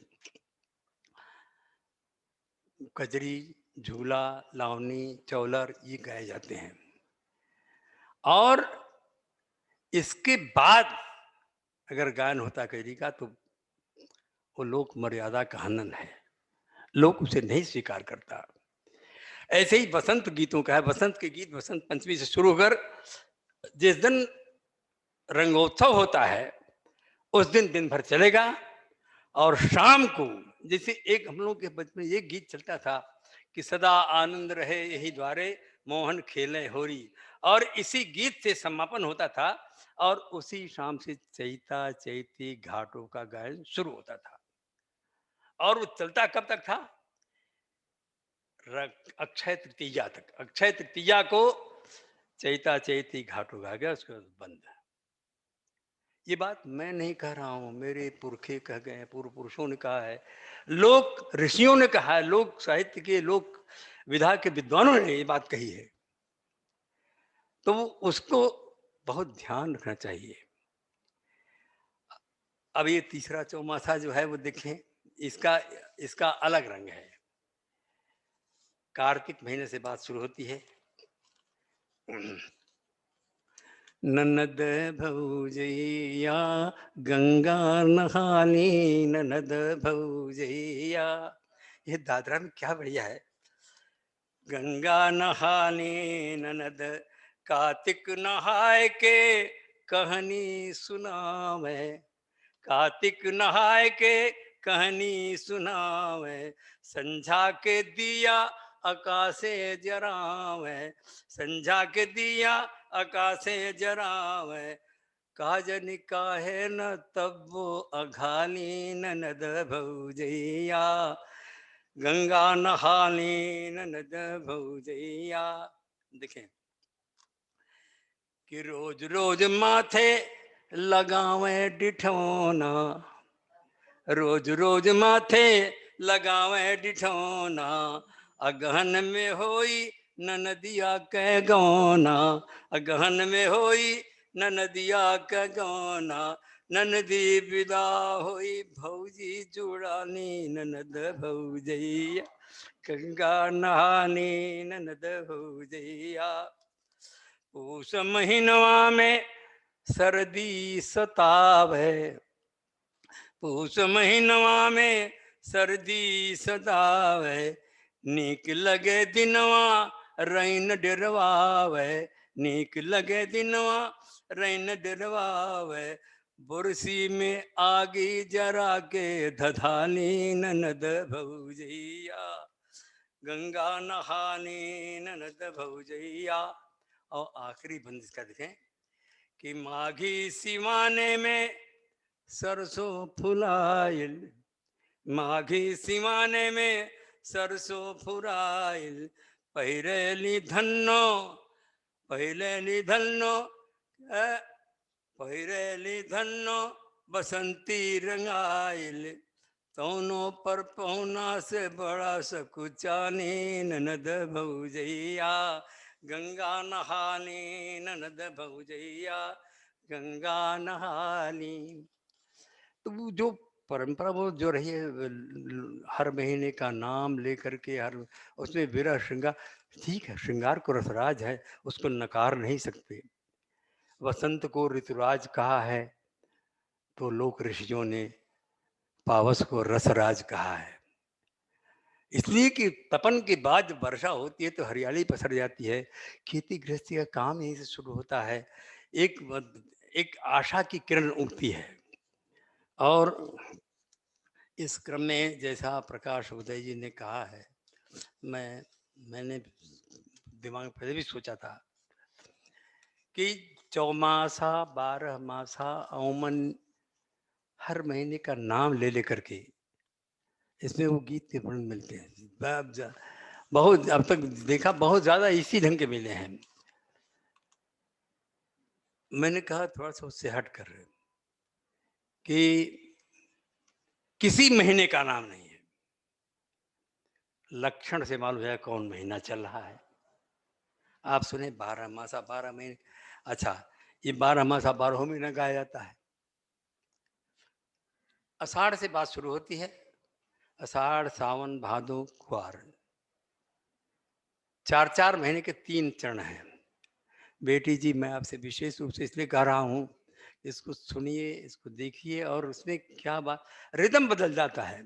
कजरी, झूला, लावनी, चौलर ये गाए जाते हैं। और इसके बाद अगर गायन होता कजरी का तो वो लोक मर्यादा का हनन है, लोग उसे नहीं स्वीकार करता। ऐसे ही बसंत गीतों का है, बसंत के गीत बसंत पंचमी से शुरू होकर जिस दिन रंगोत्सव होता है उस दिन भर चलेगा। और शाम को जैसे एक हम लोग के बचपन में एक गीत चलता था कि सदा आनंद रहे यही द्वारे मोहन खेले होरी, और इसी गीत से समापन होता था और उसी शाम से चैता चैती घाटों का गायन शुरू होता था। और वो चलता कब तक था? अक्षय तृतीया तक। अक्षय तृतीया को चैता चैती घाटों गा गया, उसके बाद बंद। ये बात मैं नहीं कह रहा हूं, मेरे पुरखे कह गए, पूर्व पुरुषों ने कहा है, लोक ऋषियों ने कहा है, लोक साहित्य के, लोक विधा के विद्वानों ने ये बात कही है। तो उसको बहुत ध्यान रखना चाहिए। अब ये तीसरा चौमासा जो है वो देखें, इसका अलग रंग है। कार्तिक महीने से बात शुरू होती है। ननद भौजैया गंगा नहानी, ननद भौजैया। ये दादरा में क्या बढ़िया है। गंगा नहानी ननद, कार्तिक नहाए के कहानी सुनावे, कार्तिक नहाए के कहानी सुनावे, संझा के दिया आकाशे जरावे, संझा के दिया आकाशे जरावे, काजन काहे न तब वो अघानी, ननद भौजैया गंगा नहानी, ननद भौजैया। देखें कि रोज रोज माथे लगावे डिठोना, रोज रोज माथे लगावे डिठोना, अगहन में होई ननदिया के गौना, अगहन में होई ननदिया के गौना, ननदी विदा होई भौजी जुड़ानी, ननद भौजैया गंगा नहानी, ननद भौजैया। उस महीनवा में सर्दी सतावे, उस महीनवा में सर्दी सतावे, नीक लगे दिनवा रैन डरवावे, नीक लगे दिनवा रैन डरवावे, बुरसी में आगी जरा के धधानी, ननद भौजैया गंगा नहानी, ननद भौजैया। और आखिरी बंद इसका देखें कि माघी सिवाने में सरसों फुलाइल, माघी सिवाने में सरसों फुलाइल, पहिरेली धन्नो, पहिरेली धन्नो, पहिरेली धन्नो बसंती रंगाइल, तोनो पर पहुना से बड़ा सकुचानी, ननद भौजैया गंगा नहानी, ननद भौजैया गंगा नहानी। तो वो जो परंपरा वो जो रही है, हर महीने का नाम लेकर के हर उसमें विरह श्रृंगार, ठीक है, श्रृंगार को रसराज है, उसको नकार नहीं सकते। वसंत को ऋतुराज कहा है तो लोक ऋषियों ने पावस को रसराज कहा है, इसलिए कि तपन के बाद जब वर्षा होती है तो हरियाली पसर जाती है, खेती गृहस्थी का काम यहीं से शुरू होता है, एक आशा की किरण उगती है। और इस क्रम में जैसा प्रकाश उदय जी ने कहा है, मैंने दिमाग में पहले भी सोचा था कि चौमासा 12 मासा औमन हर महीने का नाम ले लेकर के इसमें वो गीत के वर्ण मिलते हैं। बहुत अब तक देखा, बहुत ज्यादा इसी ढंग के मिले हैं। मैंने कहा थोड़ा सा उससे हट कर कि किसी महीने का नाम नहीं है, लक्षण से मालूम है कौन महीना चल रहा है। आप सुने 12 मासा 12 महीने, अच्छा ये 12 मासा 12 महीना गाया जाता है। आषाढ़ से बात शुरू होती है, आषाढ़ सावन भादो कुआर, 4 महीने के 3 चरण हैं। बेटी जी मैं आपसे विशेष रूप से इसलिए कह रहा हूँ, इसको सुनिए, इसको देखिए, और उसमें क्या बात, रिदम बदल जाता है,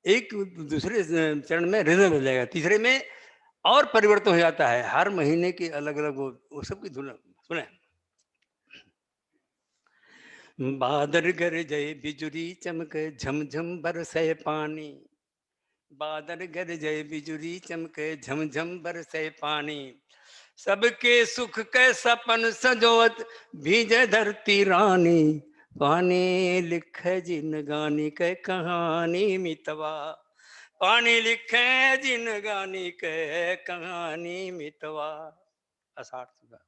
एक दूसरे चरण में रिदम बदल जाएगा, तीसरे में और परिवर्तन हो जाता है, हर महीने के अलग अलग वो सबकी धुन सुने। बादल गरजे बिजुली चमके झमझम बरसे पानी, बादल गरजे बिजुली चमके झमझम बरसे पानी, सबके सुख के सपन सजोत भीजे धरती रानी, पानी लिखे जिन गानी के कहानी मितवा, पानी लिखे जिन गानी के कहानी मितवा। आषाढ़ सुबह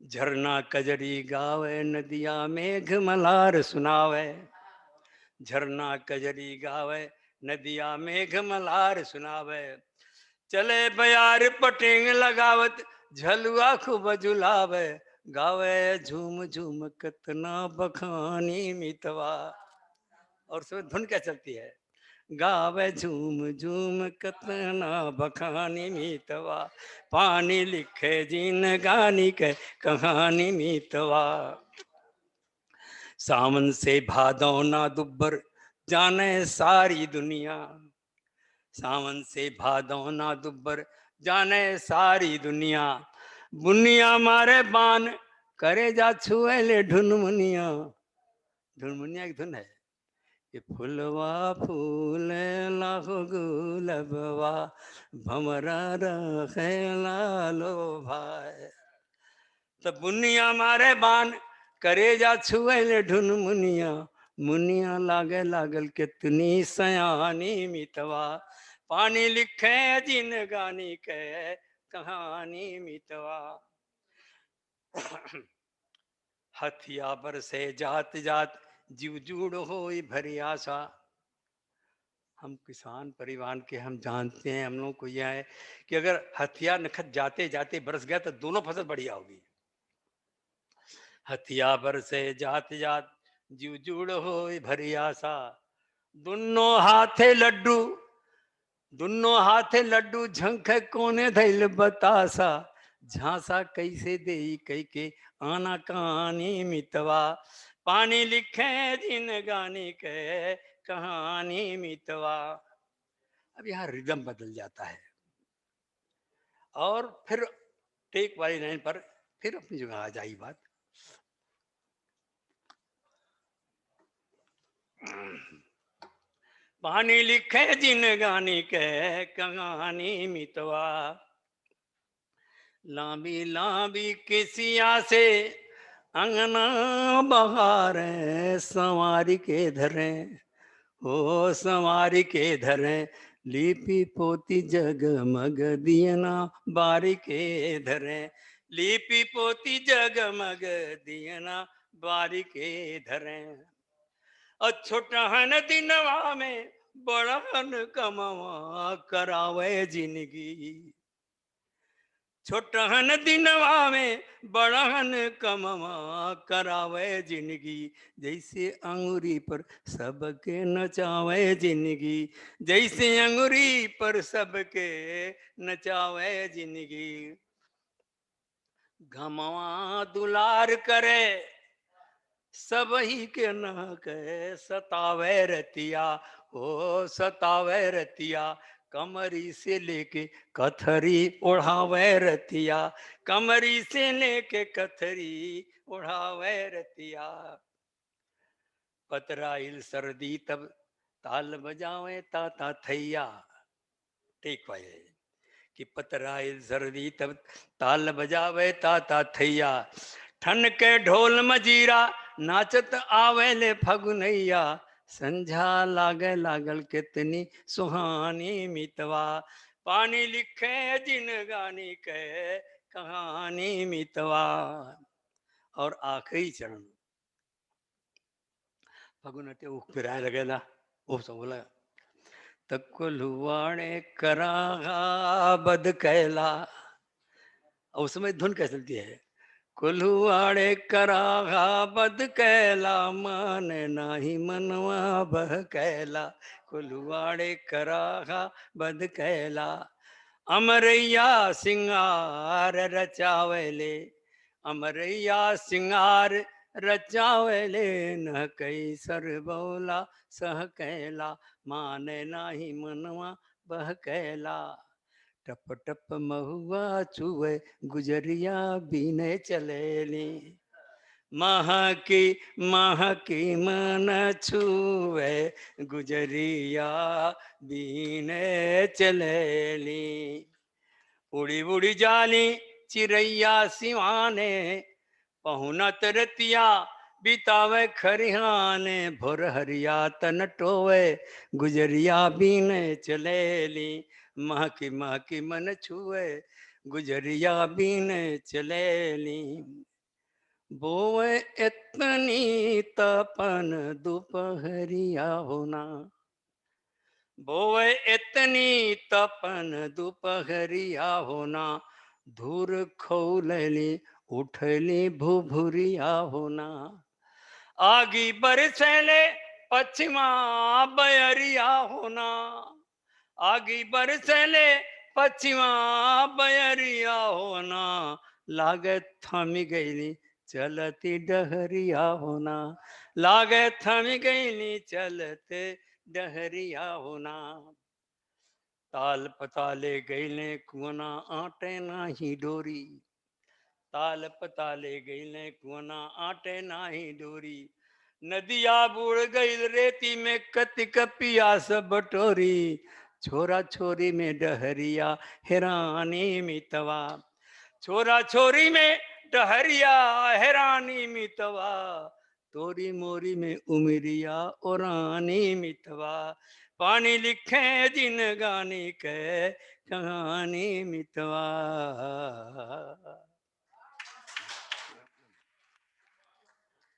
झरना कजरी गावे, नदिया मेघ मलार सुनावे, झरना कजरी गावे, नदिया मेघ मलार सुनावे, चले बयार पटेंग लगावत, झलुआ खूब झुलावे, गावे झूम झूम कितना बखानी मितवा। और उसमें धुन क्या चलती है, गावे झूम झूम कितना बखानी मितवा, पानी लिखे जिन गानी के कहानी मितवा। सावन से भादौ ना दुब्बर जाने सारी दुनिया, सावन से भादौ ना दुब्बर जाने सारी दुनिया, बुनिया मारे बान करे जा छुए ले ढुनमुनिया, ढुनमुनिया की धुन है, ये फुलवा फूल लाखो गुलबवा, भमरा रखे लालो भाई, तो बुनिया मारे बान करे जा छुए ले ढुनमुनिया, मुनिया लागे लागल कितनी सयानी मितवा, पानी लिखे जिन गानी के कहानी मितवा। हथिया पर से जात जात जीव जूड़ हो भरी आशा, हम किसान परिवार के हम जानते हैं, हम लोग को यह है कि अगर हथिया नखत जाते जाते बरस गया तो दोनों फसल बढ़िया होगी। हथिया पर से जात जात जीव जूड़ हो भरी आशा, दोनों हाथे लड्डू, दोनों हाथे लड्डू झंख कोने धैल बतासा, झांसा कैसे दे कई के आना कहानी मितवा, पानी लिखे जिन गानी के कहानी मितवा। अब यहाँ रिदम बदल जाता है और फिर टेक वाली लाइन पर फिर अपनी जगह आ जाएगी बात। पानी लिखे जिन गानी के कहानी मितवा, लांबी लांबी केसिया से अंगना बहारे संवारी के धरे, ओ संवारी के धरे, लिपि पोती जगमग दियना बारी के धरे, लिपि पोती जगमग दियना बारी के धरे। छोटहन दिनवा में बड़हन कमवा करावे जिंदगी, छोटहन दिनवा में बड़हन कमवा करावे जिंदगी, जैसे अंगूरी पर सबके नचावे जिंदगी, जैसे अंगूरी पर सबके नचावे जिंदगी। घमवा दुलार करे सब ही के न के सतावे रतिया, ओ सतावे रतिया, कमरी से लेके कथरी ओढ़ावे रतिया, कमरी से लेके कथरी ओढ़ावे रतिया। पतराइल सर्दी तब ताल बजावे ताता थैया, ठीक पाए कि पतराइल सर्दी तब ताल बजावे ताता थैया, ठन के ढोल मजीरा नाचत आवेले फगुनैया, संझा लागे लागल कितनी सुहानी मितवा, पानी लिखे जिन गानी के कहानी मितवा। और आखिरी चरण फगुनटे उख फिराए लगेला, वो सब बोला तकुलुआणे करागा बद कैला। और उस समय धुन कैसे चलती है, कुलुआड़े करागा बद कैला, मन नाही मनवा बह कैला, कुलुआड़े करागा बद कैला। अमरैया सिंगार रचावले, अमरैया सिंगार रचावले, न कई सर बौला सह कैला, माने नाही मनवा बह कैला। टप टप महुआ चुए गुजरिया बीने चलेली, महकी मन छुए गुजरिया बीने चलेली। उड़ी उड़ी जाली चिड़ैया सिवाने, पहुनत रतिया बितावे खरिहाने, भोर हरिया तन टोवे गुजरिया बीने चलेली, महकी महकी मन छुए गुजरिया बीने चलेली। बोए इतनी तपन दोपहरिया होना, बोए इतनी तपन दोपहरिया होना, धूर खौलली उठली भुभुरिया होना, आगी बरसले पश्चिमा बयरिया होना, आगी बरसले पश्चिमा बयरिया होना, लागे थमी गईली चलती डहरिया होना, लागे थमी गईली चलते डहरिया होना। ताल पताले गईले कुआना आटे नाही डोरी, ताल पताले गईले कुआना आटे नाही डोरी, नदिया बुड़ गई रेती में कतिक पियास बटोरी, छोरा छोरी में डहरिया हैरानी मितवा, छोरा छोरी में डहरिया हैरानी मितवा, तोरी मोरी में उमरिया ओरानी मितवा, पानी लिखे जिन गानी के कहानी मितवा।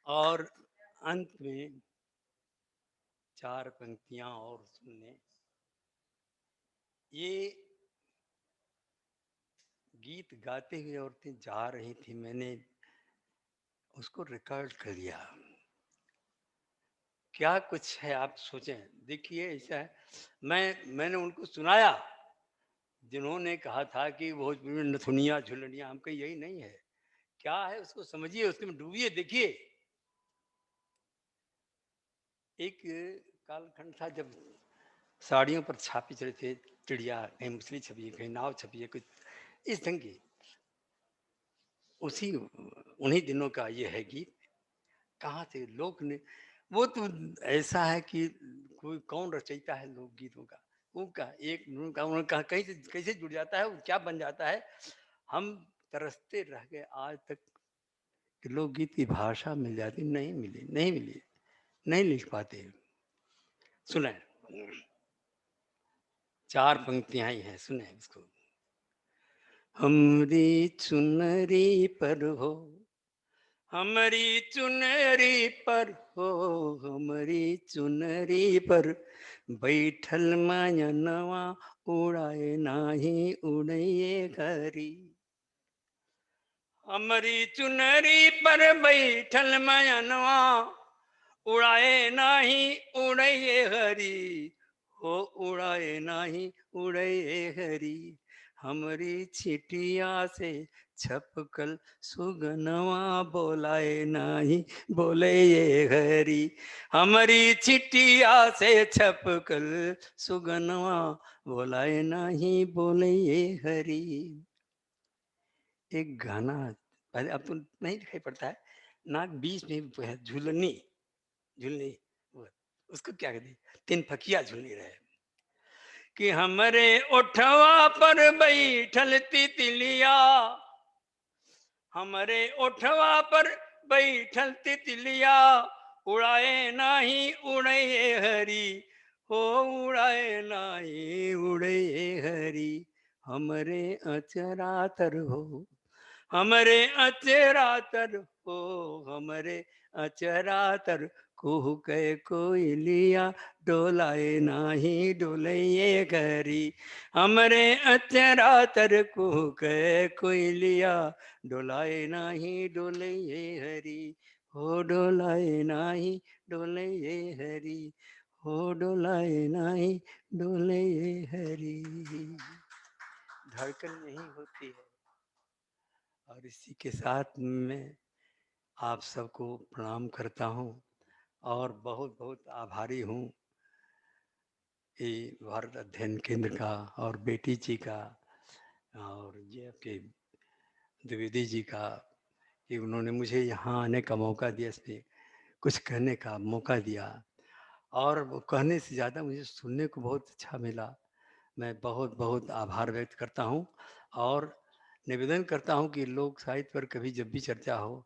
और अंत में 4 पंक्तियां और सुनने। ये गीत गाते हुए औरतें जा रही थी, मैंने उसको रिकॉर्ड कर लिया। क्या कुछ है आप सोचें, देखिए ऐसा है, मैंने उनको सुनाया जिन्होंने कहा था कि भोजपुरी में नथुनिया झुलनिया, हमको यही नहीं है, क्या है उसको समझिए, उसमें डूबिए, देखिए। एक कालखंड था जब साड़ियों पर छापे चढ़े थे, चिड़िया, कहीं मछली छपी है, कहीं नाव छपी है, कुछ इस ढंग की, उसी उन्हीं दिनों का ये है गीत। कहाँ से लोग ने, वो तो ऐसा है कि कोई कौन रचयिता है लोक गीतों का, उनका एक उन्होंने कहा कैसे जुड़ जाता है, क्या बन जाता है। हम तरसते रह गए आज तक कि लोकगीत की भाषा मिल जाती, नहीं मिली, नहीं मिली, नहीं लिख पाते। सुने 4 पंक्तियां ही हैं, सुने इसको। हमरी चुनरी पर हो, हमारी चुनरी पर हो, हमारी चुनरी पर बैठल मायनवा उड़ाए नाही उड़ैये घरी। हमारी चुनरी पर बैठल मायनवा उड़ाए नाही उड़ैये हरी, हो उड़ाए नाही उड़ैये हरी। हमारी छिटिया से छपकल सुगनवा बोलाए नाही बोले ये हरी। हमारी छिटिया से छपकल सुगनवा बोलाए नाही बोले ये हरी। एक गाना पहले, अब तो नहीं दिखाई पड़ता है, नाक बीच में है, झुलनी झुलनी, वो उसको क्या कहते हैं, 3 फकिया झुलनी रहे कि हमरे ओठवा पर बैठल तितलिया, हमरे ओठवा पर बैठल तितलिया उड़ाए नाही उड़ैये हरी, हो उड़ाए नाही उड़ैये हरी। हमरे अचरा तर हो, हमरे अचरा तर हो, हमरे अचरा तर कुहू के कोयलिया डोलाए नाही डोलैये घरी। हमरे अचरा तर कुहू के कोयलिया डोलाए नाही डोलैये हरी, हो डोलाए नाही डोलैये हरी, हो डोलाए नाही डोलैये हरी। धड़कन यही होती है। और इसी के साथ मैं आप सबको प्रणाम करता हूँ और बहुत बहुत आभारी हूँ ये भारत अध्ययन केंद्र का और बेटी जी का और ये आपके द्विवेदी जी का कि उन्होंने मुझे यहाँ आने का मौका दिया, इसमें कुछ कहने का मौका दिया। और वो कहने से ज़्यादा मुझे सुनने को बहुत अच्छा मिला। मैं बहुत बहुत आभार व्यक्त करता हूँ और निवेदन करता हूँ कि लोक साहित्य पर कभी जब भी चर्चा हो,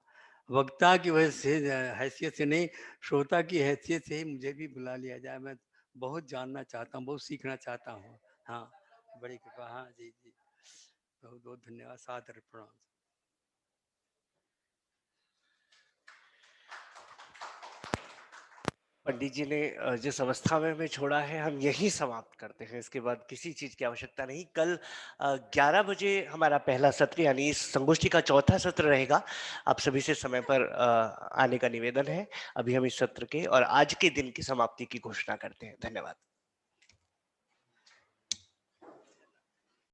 वक्ता की वजह से हैसियत से नहीं, श्रोता की हैसियत से ही मुझे भी बुला लिया जाए। मैं बहुत जानना चाहता हूँ, बहुत सीखना चाहता हूँ। हाँ, बड़ी कृपा। हाँ जी जी, बहुत बहुत धन्यवाद, सादर प्रणाम। पंडित जी ने जिस अवस्था में हमें छोड़ा है हम यहीं समाप्त करते हैं। इसके बाद किसी चीज़ की आवश्यकता नहीं। कल 11 बजे हमारा पहला सत्र यानी इस संगोष्ठी का चौथा सत्र रहेगा। आप सभी से समय पर आने का निवेदन है। अभी हम इस सत्र के और आज के दिन की समाप्ति की घोषणा करते हैं। धन्यवाद।